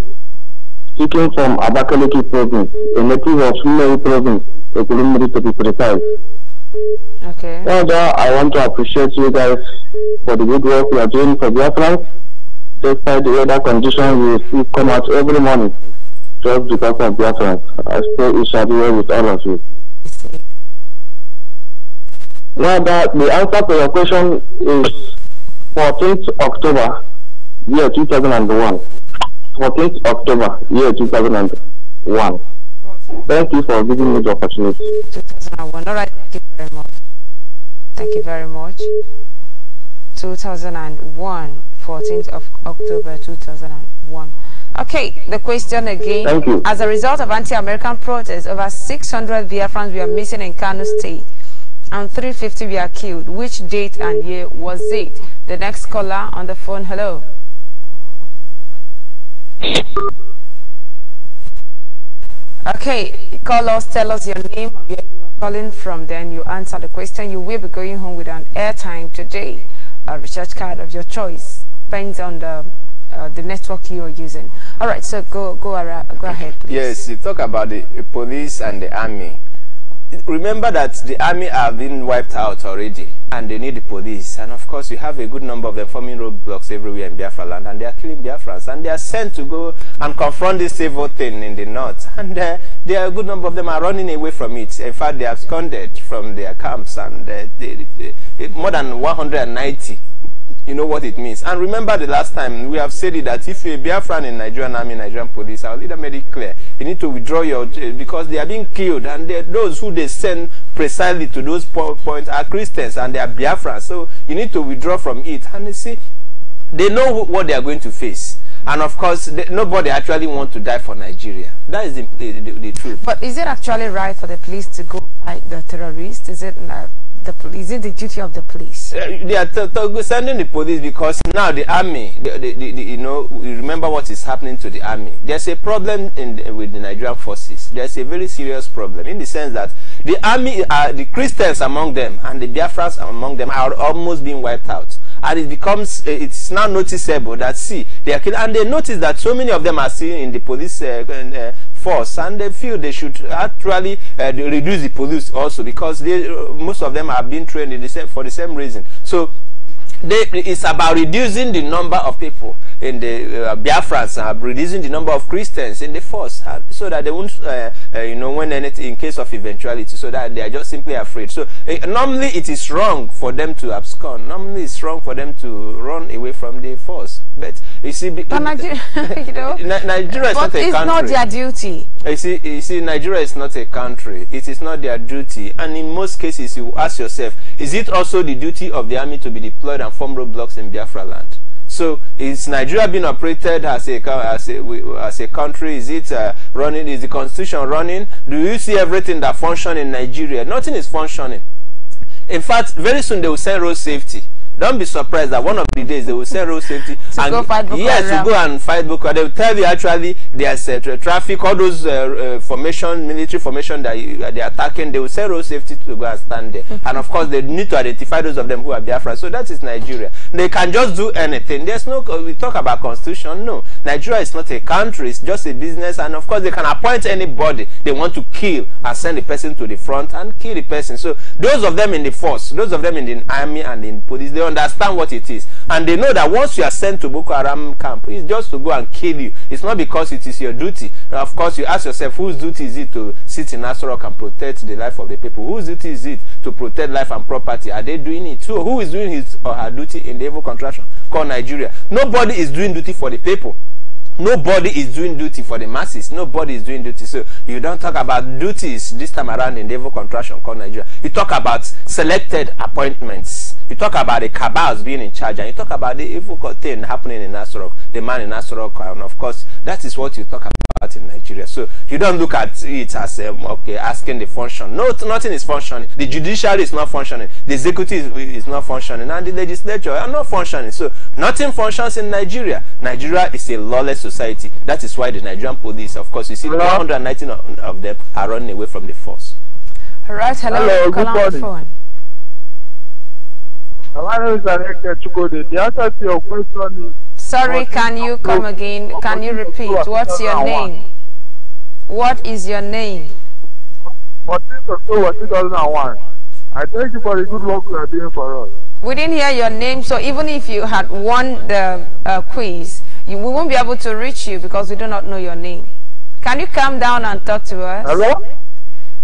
speaking from Abakaliki province, a native of Sumeri province, Ekulumuri to be precise. Okay. Further, I want to appreciate you guys for the good work you are doing for BIAFRAN. Despite the weather conditions, you still come out every morning just because of BIAFRAN. I pray it shall be well with all of you. Now, the answer to your question is 14th October, year 2001. 14th October, year 2001. Thank you for giving me the opportunity. 2001. All right. Thank you very much. Thank you very much. 2001, 14th of October 2001. Okay, the question again. Thank you. As a result of anti-American protests, over 600 Biafrans were missing in Kano State and 350 were killed. Which date and year was it? The next caller on the phone. Hello. Okay, call us, tell us your name, where you are calling from, then you answer the question. You will be going home with an airtime today, a recharge card of your choice. Depends on the network you are using. All right, so go ahead, please. Yes, you talk about the police and the army. Remember that the army have been wiped out already, and they need the police. And of course, you have a good number of them forming roadblocks everywhere in Biafra land, and they are killing Biafrans, and they are sent to go and confront this evil thing in the north. And there are a good number of them are running away from it. In fact, they have absconded from their camps, and more than 190. You know what it means. And remember the last time we have said it, that if you're a Biafran in Nigerian army, Nigerian police, our leader made it clear. You need to withdraw your, because they are being killed, and those who they send precisely to those points are Christians and they are Biafrans. So you need to withdraw from it. And you see, they know what they are going to face. And of course, nobody actually wants to die for Nigeria. That is the truth. But is it actually right for the police to go fight the terrorists? Is it is it the duty of the police? They are sending the police because now the army, you know, we remember what is happening to the army. There's a problem with the Nigerian forces. There's a very serious problem in the sense that the army, the Christians among them and the Biafrans among them are almost being wiped out. And it becomes, it's now noticeable that, see, they are killing, and they notice that so many of them are seen in the police force, and they feel they should actually reduce the police also, because most of them have been trained in for the same reason. So it's about reducing the number of people in the Biafrans, reducing the number of Christians in the force, so that they won't, you know, when anything, in case of eventuality, so that they are just simply afraid. So normally it is wrong for them to abscond. Normally it's wrong for them to run away from the force. But you see, Nigeria, you know, Nigeria is not a country. It's not their duty. You see, Nigeria is not a country. It is not their duty. And in most cases, you ask yourself, is it also the duty of the army to be deployed and form roadblocks in Biafra land? So is Nigeria being operated as a country? Is it running? Is the constitution running? Do you see everything that functions in Nigeria? Nothing is functioning. In fact, very soon they will send road safety. Don't be surprised that one of the days they will send road safety to go fight Boko Haram. Yes, to go and fight Boko Haram. They will tell you actually there's traffic, all those military formation that they are attacking. They will send road safety to go and stand there. And of course, they need to identify those of them who are Biafra. So that is Nigeria. They can just do anything. There's no, we talk about constitution. No, Nigeria is not a country. It's just a business. And of course, they can appoint anybody they want to kill and send the person to the front and kill the person. So those of them in the force, those of them in the army and in police, they understand what it is, and they know that once you are sent to Boko Haram camp, it's just to go and kill you. It's not because it is your duty. Now, of course, you ask yourself, whose duty is it to sit in Nasrok and protect the life of the people? Whose duty is it to protect life and property? Are they doing it? So who is doing his or her duty in the evil contraction called Nigeria? Nobody is doing duty for the people. Nobody is doing duty for the masses. Nobody is doing duty. So you don't talk about duties this time around in the evil contraction called Nigeria. You talk about selected appointments. You talk about the cabals being in charge, and you talk about the evil thing happening in Nasrok, the man in Nasrok, and of course, that is what you talk about in Nigeria. So you don't look at it as okay, asking the function. No, nothing is functioning. The judiciary is not functioning. The executive is not functioning, and the legislature are not functioning. So nothing functions in Nigeria. Nigeria is a lawless society. That is why the Nigerian police, of course, you see, 119 of them are running away from the force. All right, hello, good morning. Phone. My name is Aneke Chukode. The answer to your question is... Sorry, can you come again? Can you repeat? What's your name? What is your name? 14th October 2001. I thank you for the good work you are doing for us. We didn't hear your name, so even if you had won the quiz, we won't be able to reach you because we do not know your name. Can you calm down and talk to us? Hello?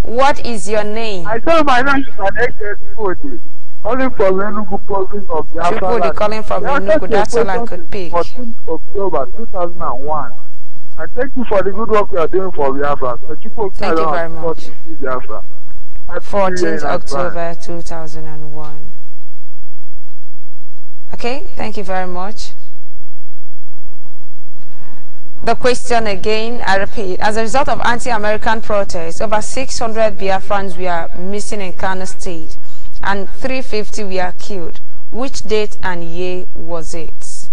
What is your name? I said my name is Aneke Chukode. Calling from Enugu province of Biafra. Chukode calling from Enugu, that's all I could pick. 14th October 2001. I thank you for the good work you are doing for Biafra. Thank you very much. 14th October 2001. Okay, thank you very much. The question again, I repeat, as a result of anti-American protests, over 600 Biafrans were missing in Kano State and 350 were killed. Which date and year was it?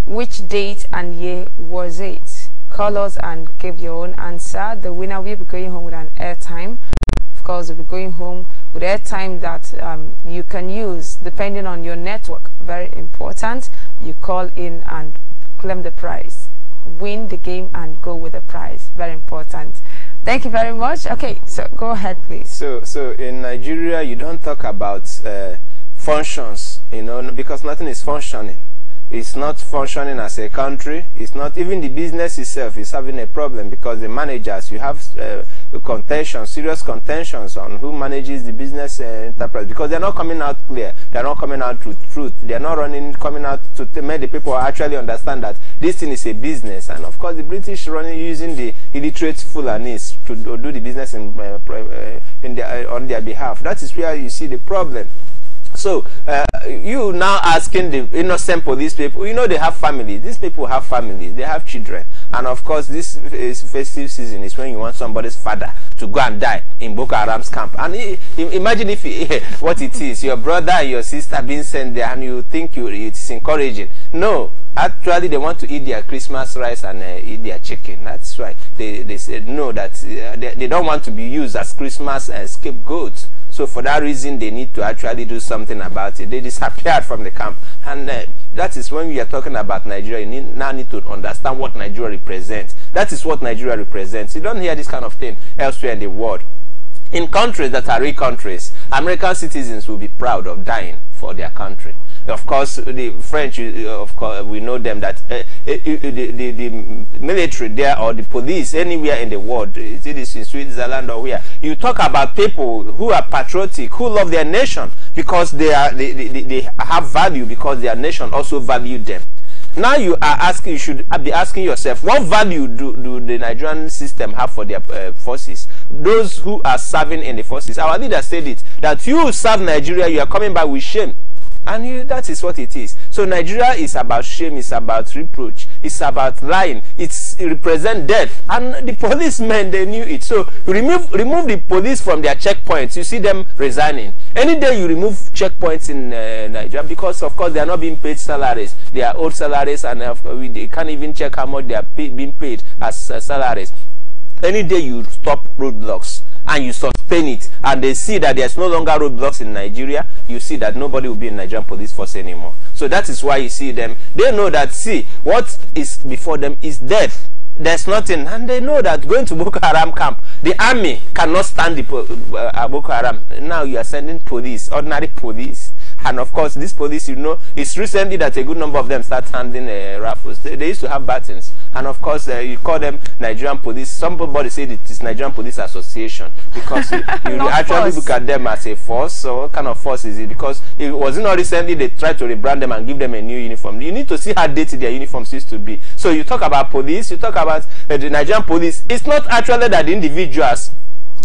Which date and year was it? Call us and give your own answer. The winner will be going home with an airtime. Of course, we'll be going home with airtime that you can use depending on your network. Very important. You call in and claim the prize. Win the game and go with the prize. Very important. Thank you very much. Okay, so go ahead, please. So in Nigeria, you don't talk about functions, you know, because nothing is functioning. It's not functioning as a country. It's not even the business itself is having a problem because the managers, you have contention, serious contentions on who manages the business enterprise because they're not coming out clear. They're not coming out to truth. They're not coming out to make the people actually understand that this thing is a business. And of course, the British using the illiterate Fulanis to do the business on their behalf. That is where you see the problem. So, you now asking the innocent police people, you know they have families. These people have families. They have children. And of course, this is festive season is when you want somebody's father to go and die in Boko Haram's camp. And imagine if what it is, your brother and your sister being sent there and you think it's encouraging. No, actually they want to eat their Christmas rice and eat their chicken. That's why they said no, that they don't want to be used as Christmas scapegoats. So for that reason, they need to actually do something about it. They disappeared from the camp. And that is when we are talking about Nigeria. You now need to understand what Nigeria represents. That is what Nigeria represents. You don't hear this kind of thing elsewhere in the world. In countries that are real countries, American citizens will be proud of dying for their country. Of course, the French, of course, we know them that the military there or the police anywhere in the world, it is in Switzerland or where, you talk about people who are patriotic, who love their nation because they have value because their nation also valued them. Now you should be asking yourself, what value do the Nigerian system have for their forces? Those who are serving in the forces. Our leader said it, that you serve Nigeria, you are coming back with shame. And that is what it is. So Nigeria is about shame, it's about reproach, it's about lying, it represents death. And the policemen, they knew it. So remove the police from their checkpoints, you see them resigning. Any day you remove checkpoints in Nigeria, because of course they are not being paid salaries, they are old salaries, and they can't even check how much they are being paid as salaries. Any day you stop roadblocks and you sustain it, and they see that there's no longer roadblocks in Nigeria, you see that nobody will be in Nigerian police force anymore. So that is why you see them. They know that, see, what is before them is death. There's nothing, and they know that going to Boko Haram camp, the army cannot stand the Boko Haram. Now you are sending police, ordinary police. And of course, this police, you know, it's recently that a good number of them start handling rifles. They used to have batons. And of course, you call them Nigerian police. Somebody said it is Nigerian Police Association because you actually look at them as a force. So what kind of force is it? Because it wasn't not recently they tried to rebrand them and give them a new uniform. You need to see how dated their uniforms used to be. So you talk about police, you talk about the Nigerian police. It's not actually that the individuals,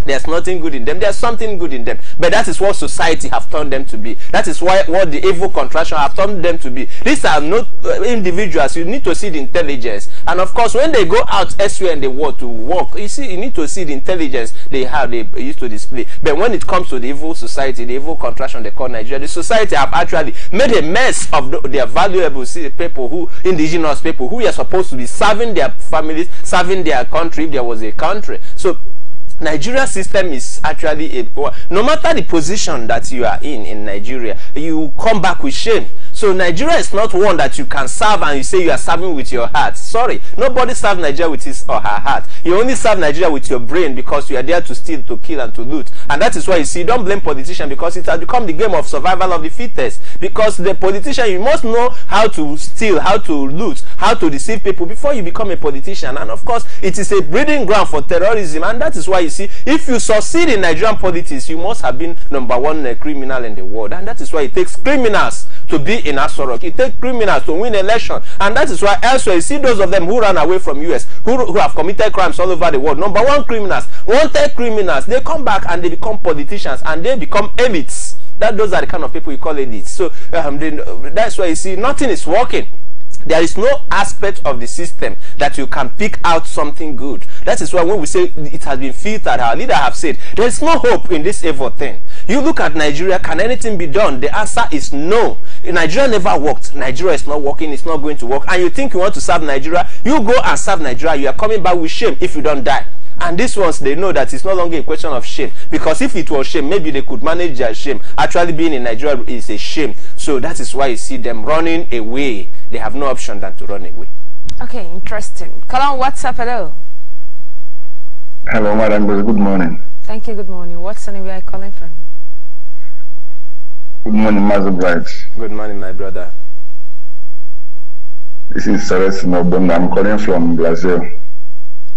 there's nothing good in them. There's something good in them. But that is what society have turned them to be. That is what the evil contraction have turned them to be. These are not individuals. You need to see the intelligence. And of course, when they go out elsewhere in the world to work, you need to see the intelligence they used to display. But when it comes to the evil society, the evil contraction they call Nigeria, the society have actually made a mess of their valuable people, indigenous people, who are supposed to be serving their families, serving their country if there was a country. So Nigeria system is actually no matter the position that you are in Nigeria, you come back with shame. So Nigeria is not one that you can serve and you say you are serving with your heart. Sorry, nobody serves Nigeria with his or her heart. You only serve Nigeria with your brain because you are there to steal, to kill, and to loot. And that is why you see, don't blame politicians, because it has become the game of survival of the fittest. Because the politician, you must know how to steal, how to loot, how to deceive people before you become a politician. And of course, it is a breeding ground for terrorism. And that is why you see, if you succeed in Nigerian politics, you must have been #1 criminal in the world. And that is why it takes criminals to be in Asorok. It takes criminals to win election. And that is why elsewhere you see those of them who ran away from US, who have committed crimes all over the world. #1 criminals, wanted criminals, they come back and they become politicians and they become elites. Those are the kind of people you call elites. So that's why you see nothing is working. There is no aspect of the system that you can pick out something good. That is why when we say it has been filtered, our leader have said, there is no hope in this evil thing. You look at Nigeria, can anything be done? The answer is no. Nigeria never worked. Nigeria is not working, it's not going to work. And you think you want to serve Nigeria, you go and serve Nigeria, you are coming back with shame if you don't die. And these ones, they know that it's no longer a question of shame. Because if it was shame, maybe they could manage their shame. Actually being in Nigeria is a shame. So that is why you see them running away. They have no option than to run away. Okay, interesting. Call on WhatsApp, hello. Hello, madam. Good morning. Thank you, good morning. What's the name where are you calling from? Good morning, Master Bright. Good morning, my brother. This is Celestino Obonga. I'm calling from Brazil.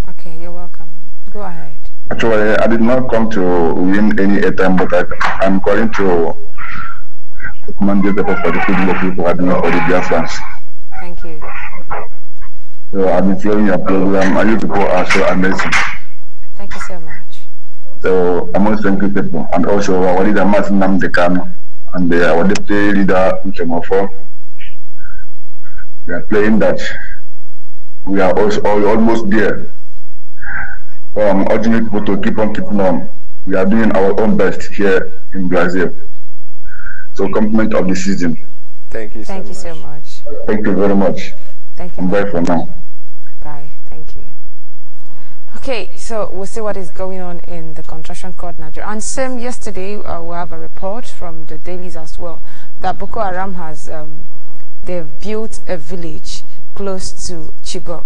Okay, you're welcome. Go ahead. Actually, I did not come to win any airtime, but I'm calling to recommend the paper for the people who for the Biafrans. Thank you. So I've been following your program, and you people are so amazing. Thank you so much. So I must thank you people, and also our leader Martin Namdekano, and our deputy leader Uchemofo. We are playing that. We are also almost there. So I'm urging people to keep on. We are doing our own best here in Brazil. So compliment of the season. Thank you so much. Thank you so much. Thank you very much. Thank you. Bye for now. Bye. Thank you. Okay, so we'll see what is going on in the Contraction Court, Nigeria. And same yesterday, we have a report from the dailies as well that Boko Haram has they've built a village close to Chibok,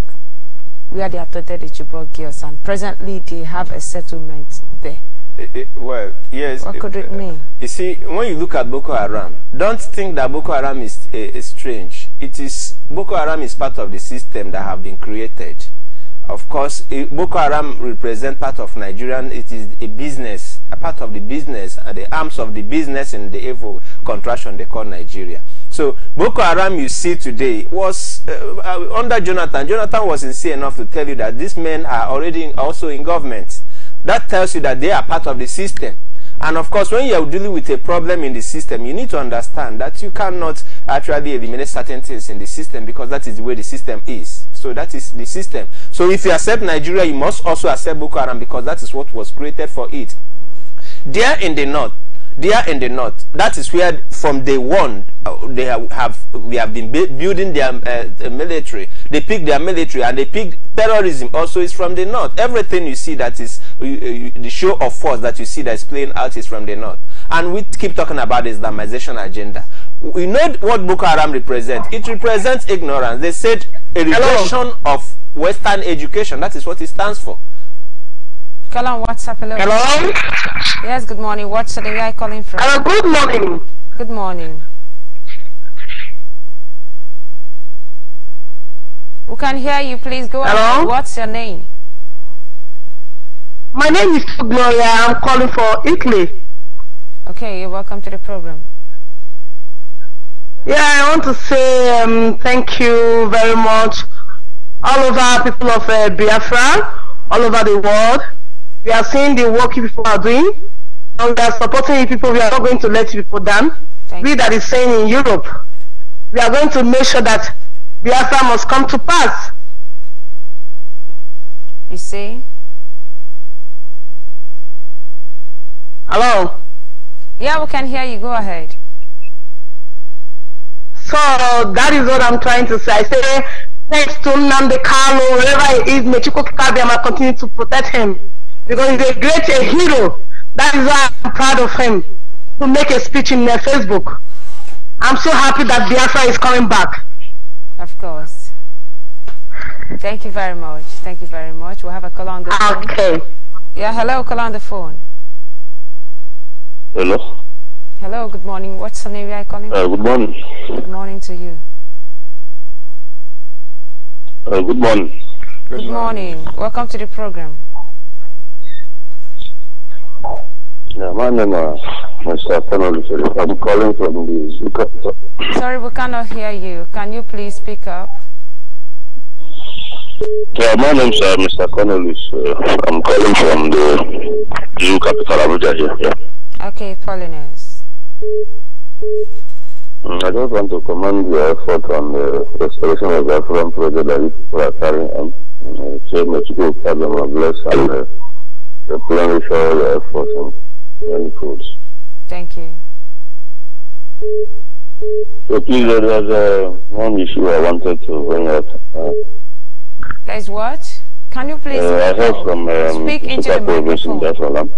where they abducted the Chibok girls, and presently they have a settlement there. Well, yes. What could it mean? You see, when you look at Boko Haram, don't think that Boko Haram is strange. Boko Haram is part of the system that have been created. Of course, Boko Haram represents part of Nigerian. It is a business, a part of the business, and the arms of the business in the evil contraction they call Nigeria. So Boko Haram you see today was under Jonathan. Jonathan was sincere enough to tell you that these men are already also in government. That tells you that they are part of the system. And of course, when you are dealing with a problem in the system, you need to understand that you cannot actually eliminate certain things in the system, because that is the way the system is. So that is the system. So if you accept Nigeria, you must also accept Boko Haram, because that is what was created for it. There in the north, that is where from day one we have been building their military. They pick their military, and they pick terrorism also is from the north. Everything you see that is the show of force that you see that is playing out is from the north. And we keep talking about the Islamization agenda. We know what Boko Haram represents. It represents ignorance. They said a rejection of Western education. That is what it stands for. Call on WhatsApp, hello. Hello? Yes, good morning. What's the name you are calling from? Hello, good morning. Good morning. We can hear you, please go ahead. What's your name? My name is Gloria. I'm calling for Italy. Okay, you're welcome to the program. Yeah, I want to say thank you very much. All over people of Biafra, all over the world. We are seeing the work people are doing, and we are supporting you people. We are not going to let you people down. We that is saying in Europe, we are going to make sure that Biafra must come to pass. You see? Hello? Yeah, we can hear you. Go ahead. So that is what I'm trying to say. I say thanks to Nnamdi Kanu, wherever he is, may Chukwu Kabiyama continue to protect him. because he's a great hero. That is why I'm proud of him to make a speech in Facebook. I'm so happy that Biafra is coming back. Of course. Thank you very much. Thank you very much. We'll have a call on the phone. Okay. Yeah, hello, call on the phone. Hello. Hello, good morning. What's the name you are calling? Good morning. Good morning to you. Good morning. Good morning. Welcome to the program. Yeah, my name is Mr. Connolly. I'm calling from the Zoo Capital. Sorry, we cannot hear you. Can you please speak up? Yeah, my name is Mr. Connolly. I'm calling from the Zoo Capital, Abuja here. Yeah. Okay, Paulinus. I just want to commend your effort on the restoration of the IPOB project that you people are carrying on. So much good, God bless, and replenish all your efforts in many foods. Thank you. So please, there's one issue I wanted to bring up. There's what? Can you please I heard from speak into the microphone?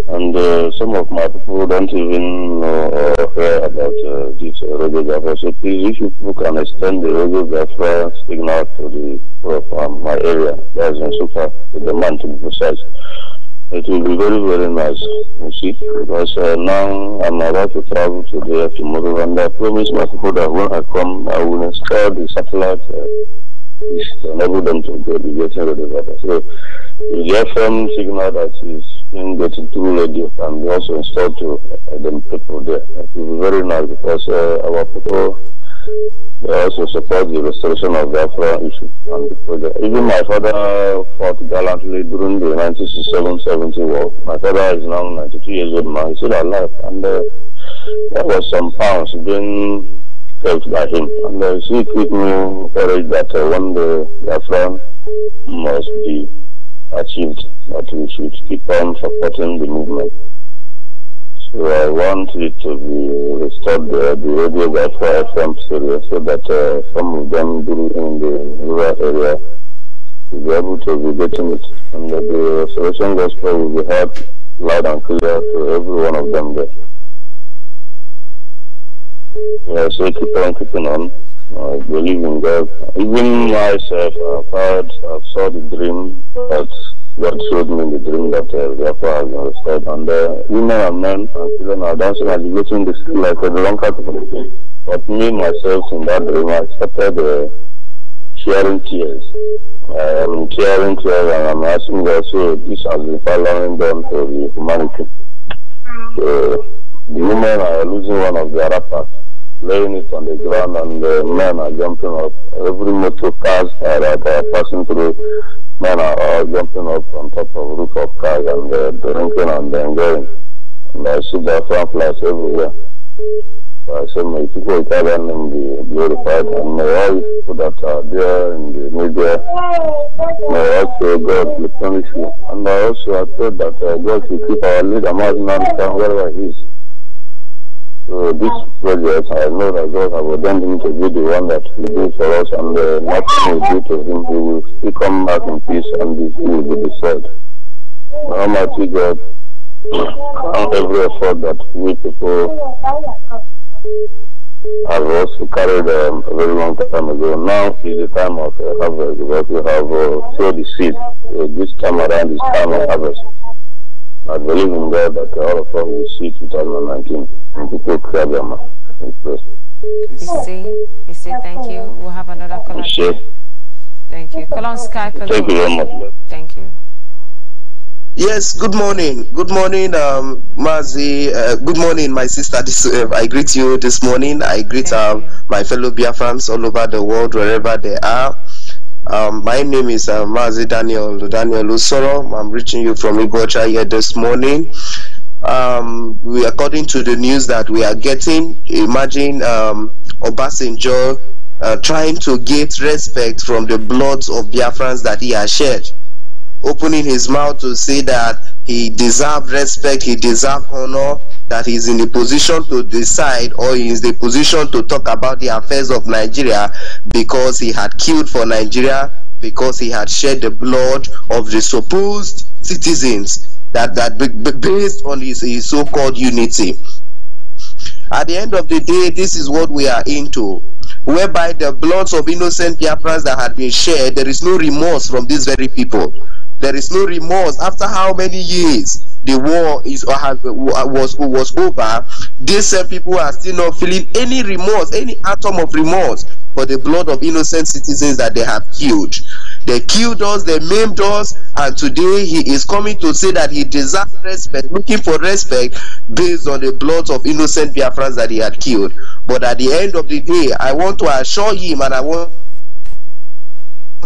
And some of my people don't even know or hear about this radio Biafra. So please, if you people can extend the radio Biafra signal to the from my area, that's in Super, the man to be precise, it will be very, very nice, you see, because now I'm about to travel today, tomorrow, and I promise my people that when I come, I will install the satellite to enable them to be getting radio Biafra. So the FM signal that is being getting through radio can be also installed to the people there. It will be very nice because our people, they also support the restoration of the Biafra issue and the project. Even my father fought gallantly during the 1967-70 war. My father is now 92 years old now. He's still alive, and there was some pounds being kept by him. And he kept me encouraged that one day Biafra must be achieved, that we should keep on supporting the movement. So I want it to be restored, the radio Biafra FM series, so that some of them in the rural area will be able to be getting it. And the restoration gospel will be heard loud and clear to every one of them there. Yeah, so keeping on. I believe in God. Even myself, I've saw the dream that God showed me, the dream that Biafra has been restored. And women and men and children are dancing and devoting the street like a drunkard. But me, myself, in that dream, I started sharing tears. I am sharing tears, and I'm asking God, so this has been following them to the humanity. So the women are losing one of their rappers, laying it on the ground, and the men are jumping up. Every motor cars that are passing through, men are all jumping up on top of roof of cars and drinking and enjoying. And I see the flags everywhere. So I say, may people Italian name be glorified, and may all people that are there in the media, may also God replenish you. And I also pray that God will keep our leader, Martin Anderson, wherever he is. So this project, I know that God has ordained him to be the one that will do for us, and nothing will do to him. He will still come back in peace, and he will be destroyed. Almighty God, and every effort that we people have also carried a very long time ago. Now is the time of harvest, because we have sowed the seed. This time around is time of harvest. I believe in God that all of us will see 2019 and people cry them. You see, thank you. We'll have another call. Thank you. Call on Skype. Thank you very much. Thank you. Yes, good morning. Good morning, Mazi. Good morning, my sister. I greet you this morning. I greet my fellow Biafrans all over the world, wherever they are. My name is Mazi Daniel Usoro. I'm reaching you from Igocha here this morning. According to the news that we are getting, imagine Obabsenjo trying to get respect from the bloods of Biafrans that he has shed, opening his mouth to say that he deserves respect, he deserves honor, that he's in the position to decide, or he is in the position to talk about the affairs of Nigeria because he had killed for Nigeria, because he had shed the blood of the supposed citizens that based on his so-called unity. At the end of the day, this is what we are into, whereby the bloods of innocent Biafrans that had been shed, there is no remorse from these very people. There is no remorse. After how many years the war was over, these people are still not feeling any remorse, any atom of remorse for the blood of innocent citizens that they have killed. They killed us, they maimed us, and today he is coming to say that he deserves respect, looking for respect based on the blood of innocent Biafrans that he had killed. But at the end of the day, I want to assure him, and I want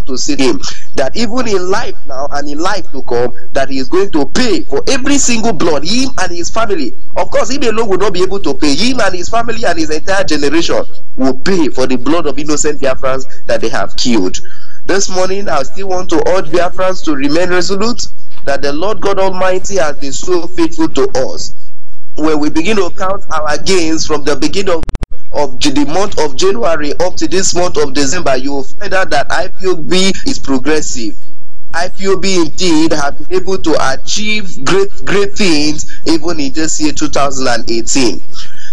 to say to him, that even in life now and in life to come, that he is going to pay for every single blood, him and his family. Of course, him alone will not be able to pay. Him and his family and his entire generation will pay for the blood of innocent Biafrans that they have killed. This morning, I still want to urge Biafrans to remain resolute, that the Lord God Almighty has been so faithful to us. When we begin to count our gains from the beginning of the month of January up to this month of December, you will find out that IPOB is progressive. IPOB indeed have been able to achieve great things even in this year 2018.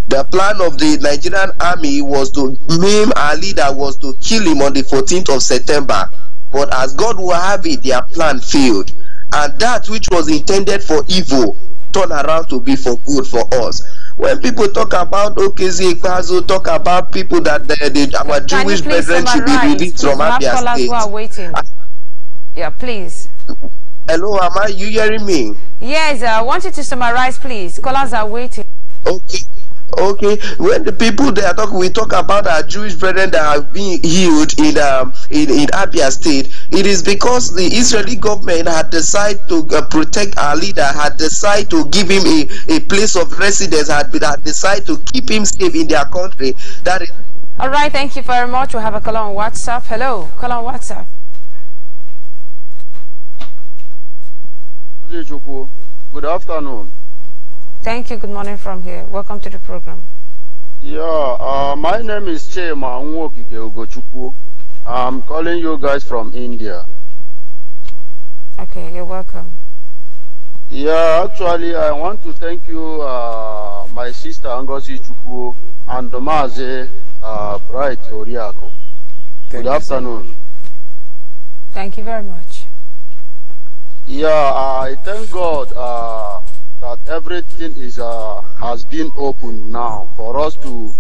The plan of the Nigerian army was to maim our leader, was to kill him on the 14th of September. But as God will have it, their plan failed. And that which was intended for evil turned around to be for good for us. When people talk about OKZ Ikpazu, talk about people that our Jewish brethren should be released from Abia State. Who are waiting. Yeah, please. Hello, am you hearing me? Yes, I want you to summarize, please. Callers are waiting. Okay, when the people they are talking, we talk about our Jewish brethren that have been healed in Abia State. It is because the Israeli government had decided to protect our leader, had decided to give him a place of residence, had decided to keep him safe in their country. That is. All right, thank you very much. We have a call on WhatsApp. Hello, call on WhatsApp. Good afternoon. Thank you. Good morning from here. Welcome to the program. Yeah, my name is Chema Nwokike Ugochukwu. I'm calling you guys from India. Okay, you're welcome. Yeah, actually, I want to thank you, my sister Ngozi Chukwu and Maze Bright Oriako. Good afternoon. Thank you very much. Yeah, I thank God that everything is has been opened now for us to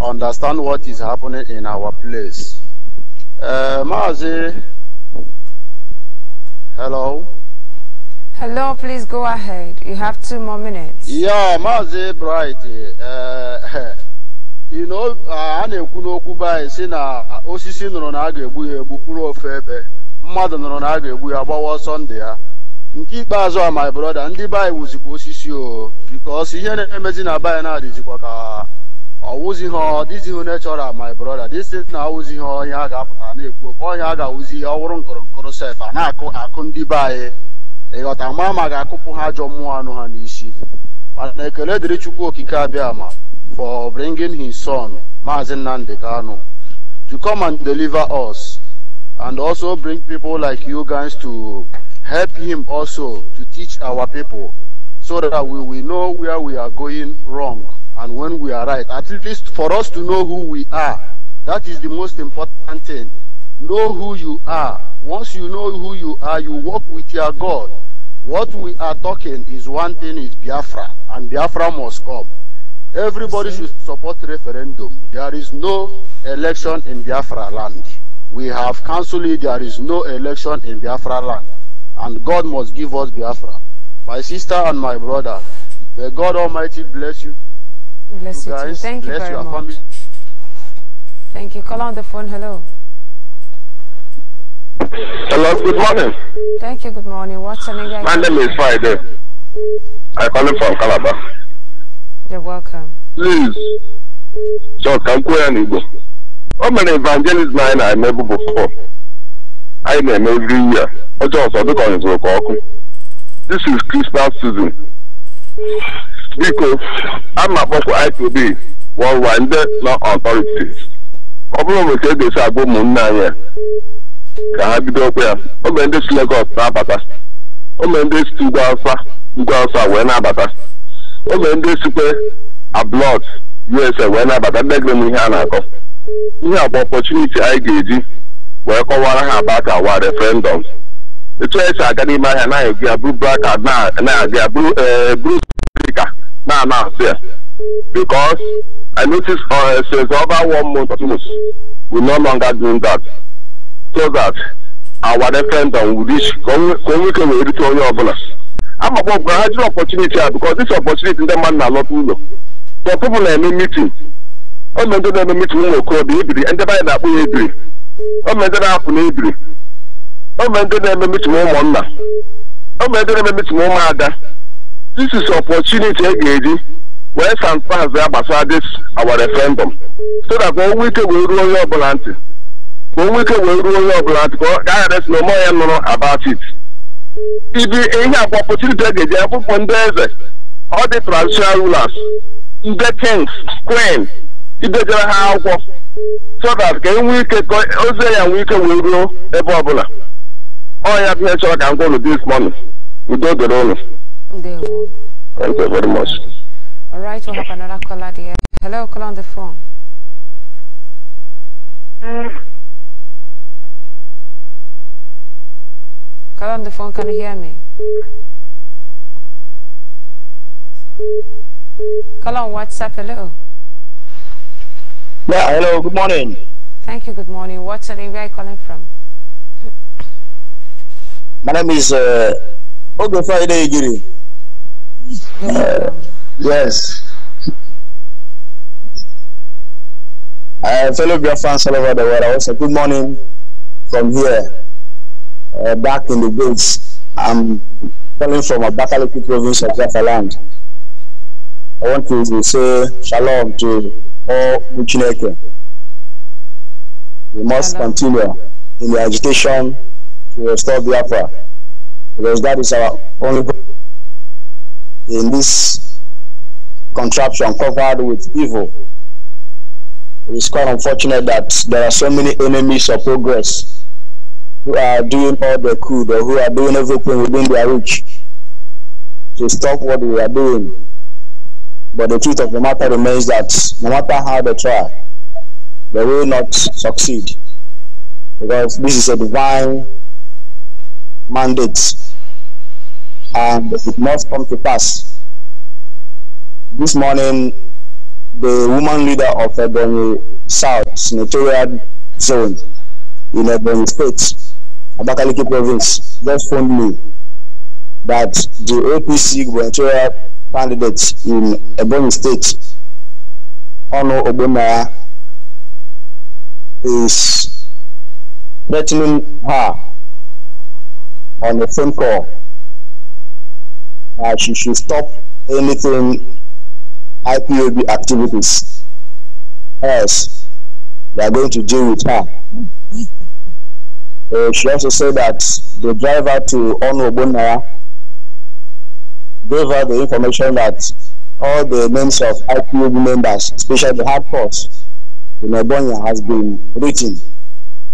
understand what is happening in our place. Mazi, hello. Hello, please go ahead. You have 2 more minutes. Yeah, Mazi Bright. You know, Anekuno Kubai Sina Osisi no Nage Bukuro Febe, Mother no Nage Buyabawa Sunday. Keep as on my brother, and the buy was position because he had a medicine by now. This is what I was in her. This is natural, my brother. This is now was in her Yaga, and if Yaga was here, our uncle Corosef, and I couldn't buy a got a mamma Gakupu Hajomuano Hanishi, and they could let Richuko Kikabiama for bringing his son, Mazen Nandekano, to come and deliver us, and also bring people like you guys to help him also to teach our people so that we will know where we are going wrong and when we are right. At least for us to know who we are. That is the most important thing. Know who you are. Once you know who you are, you walk with your God. What we are talking is one thing is Biafra, and Biafra must come. Everybody should support referendum. There is no election in Biafra land. We have cancelled it. There is no election in Biafra land. And God must give us Biafra. My sister and my brother, may God Almighty bless you. Bless you guys. Too. Thank you very much. Family. Thank you. Call on the phone. Hello. Hello, good morning. Thank you. Good morning. What's your name? My name is Friday. I call from Calabar. You're welcome. Please. So, can you go? How many evangelists I met before? I name every year. This is Christmas season. Because I'm not going to be worldwide, not authorities. Problem with this, I go Munaya. ka ha bido okwu ya. O mere ndị si Lagos na-abata, o mere ndị si ugwu Awụsa wee na-abata, o mere ndị sikwe abroad USA wee na-abata. Ndị gị m ihe a na-akọ, ihe a bụ opportunity anyị ga-eji wee kọwara ha about our referendum. Etu esi aga n'ime ahịa na-egi ya buru braka na-aga ya buru speaker na-announce ya, because I noticed since over 1 month or 2 months we no longer doing that, so that our referendum will reach we can reach onye ọbụla. I'm about to have opportunity because this opportunity the man na lot ulo. So people na-eme meeting. O ndị na-eme meeting ụmụ okorobịa ebiri, ndị banyere na-akpụ ya ebiri. O ndị na-apụ na ebiri. O ndị na-eme meeting ụmụnna. O ndị na-eme meeting ụmụada. This is opportunity a ga-eji wee sanpass ya gbasara this our referendum, so that when we can ruo onye ọbụla ntị, when we can ruo onye ọbụla ntị, ka ọ ghara esi na ụmụ ya nụrụ about it. Ibi ihe akwa opportunity a ga-eji akwụkwọ ndị eze, all the traditional rulers, ndị kings, queen, idejere ha akwụkwọ, so that ka enwe ike ozi ya nwee ike wee ruo ebe ọbụla. Ọ ya bụ ihe chọrọ ka m gwa unu this morning. Udo dịrị unu. Thank you very much. All right, we'll have another caller there. Hello, call on the phone. Call on the phone, can you hear me? Call on WhatsApp, hello. Yeah, hello, good morning. Thank you, good morning. What's the name where are you calling from? My name is Friday Giri. Yes. Fellow Biafrans all over the world, also good morning from here, back in the base. I'm calling from Abakaliki province of Biafra land. I want to say shalom to all Muchineke. We must continue in the agitation to restore Biafra, because that is our only goal in this contraption covered with evil. It's quite unfortunate that there are so many enemies of progress who are doing all they could, or who are doing everything within their reach to stop what we are doing. But the truth of the matter remains that no matter how they try, they will not succeed, because this is a divine mandate and it must come to pass. This morning, the woman leader of Ebonyi South Senatorial Zone in Ebonyi State, Abakaliki Province, just phoned me that the APC gubernatorial candidate in Ebonyi State, Ono Obama, is threatening her on a phone call. She should stop anything IPOB activities, else they are going to deal with her. She also said that the driver to Ono Obonaya gave her the information that all the names of IPOB members, especially the hardcore in Ebonyi, has been written,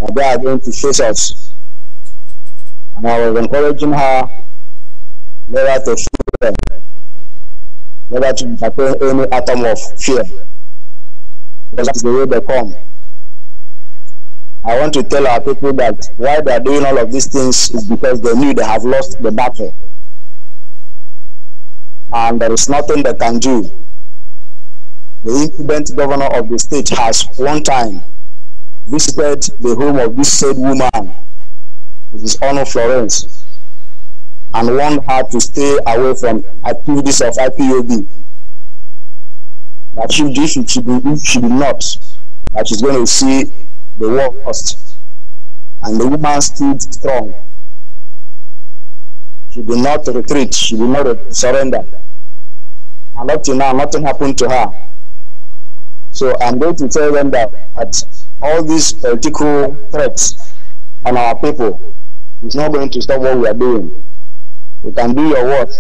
and they are going to face us. And I was encouraging her never to fear, never to entertain any atom of fear, because that's the way they come. I want to tell our people that why they are doing all of these things is because they knew they have lost the battle, and there is nothing they can do. The incumbent governor of the state has one time visited the home of this said woman, Mrs. Ono Florence, and warned her to stay away from activities of IPOB. That she did not, that she's going to see the worst. And the woman stood strong. She did not retreat, she did not surrender. And up to now, nothing happened to her. So I'm going to tell them that all these political threats on our people is not going to stop what we are doing. You can do your work,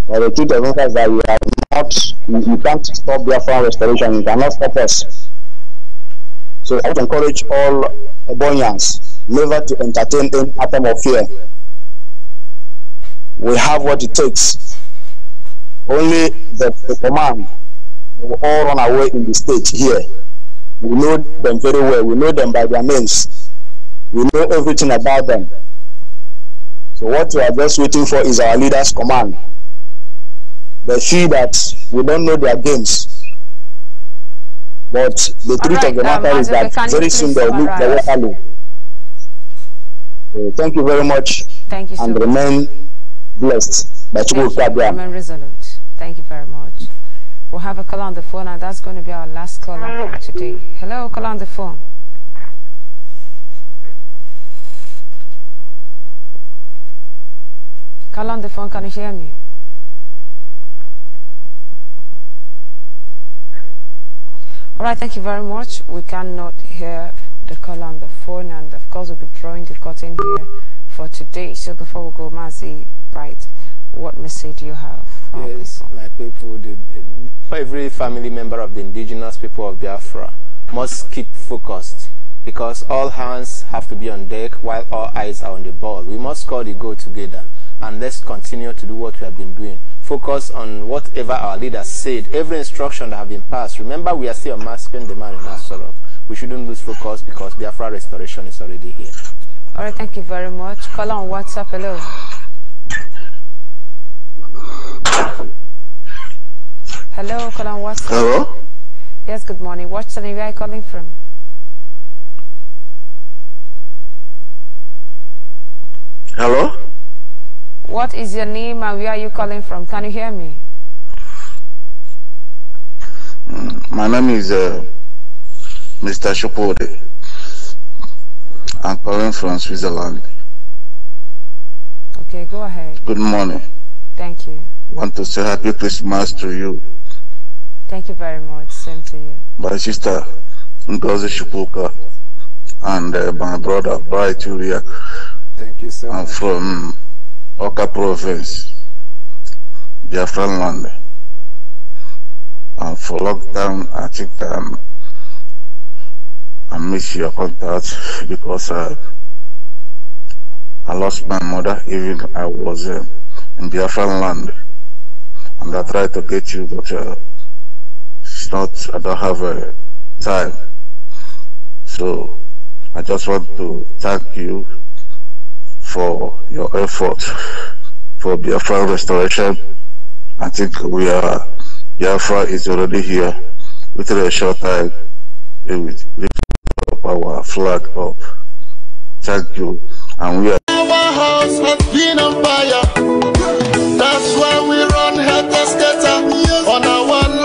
but the truth of it is that you can't stop Biafran restoration. You cannot stop us. So I would encourage all Ebonians never to entertain any atom of fear. We have what it takes. Only the command will all run away in the state here. We know them very well. We know them by their names. We know everything about them. So what we are just waiting for is our leader's command. They feel that we don't know their games. But the truth of the matter is that very soon they'll meet the Waterloo. So thank you very much. Thank you so and remain blessed. Remain resolute. Thank you very much. We'll have a call on the phone, and that's going to be our last caller for today. Hello, call on the phone. Call on the phone, can you hear me? Alright, thank you very much. We cannot hear the call on the phone, and of course we'll be drawing the curtain here for today. So before we go, Mazi, right, what message do you have for yes, people? My people, every family member of the indigenous people of Biafra must keep focused, because all hands have to be on deck while all eyes are on the ball. We must score the goal together, and let's continue to do what we have been doing. Focus on whatever our leaders said, every instruction that have been passed. Remember, we are still unmasking the man in Nassorok. We shouldn't lose focus, because Biafra restoration is already here. Alright, thank you very much. Call on WhatsApp. Hello. Hello, call on WhatsApp. Hello? Yes, good morning. What's the name? Where are you calling from? Hello? What is your name and where are you calling from? Can you hear me? My name is Mr. Shopode. I'm calling from Switzerland. Okay, go ahead. Good morning. Thank you. Want to say Happy Christmas to you. Thank you very much. Same to you. My sister Ngozi Shupuka and my brother Bright Uriah. Thank you so much. I'm from Oka Province, Biafran land. And for a long time, I think I miss your contact, because I lost my mother even I was in Biafran land, and I tried to get you, but it's not. I don't have time. So I just want to thank you for your effort for Biafra restoration. I think Biafra is already here. Within a short time, we will lift up our flag up. Thank you. And we are. Our house has been on fire. That's why we run head to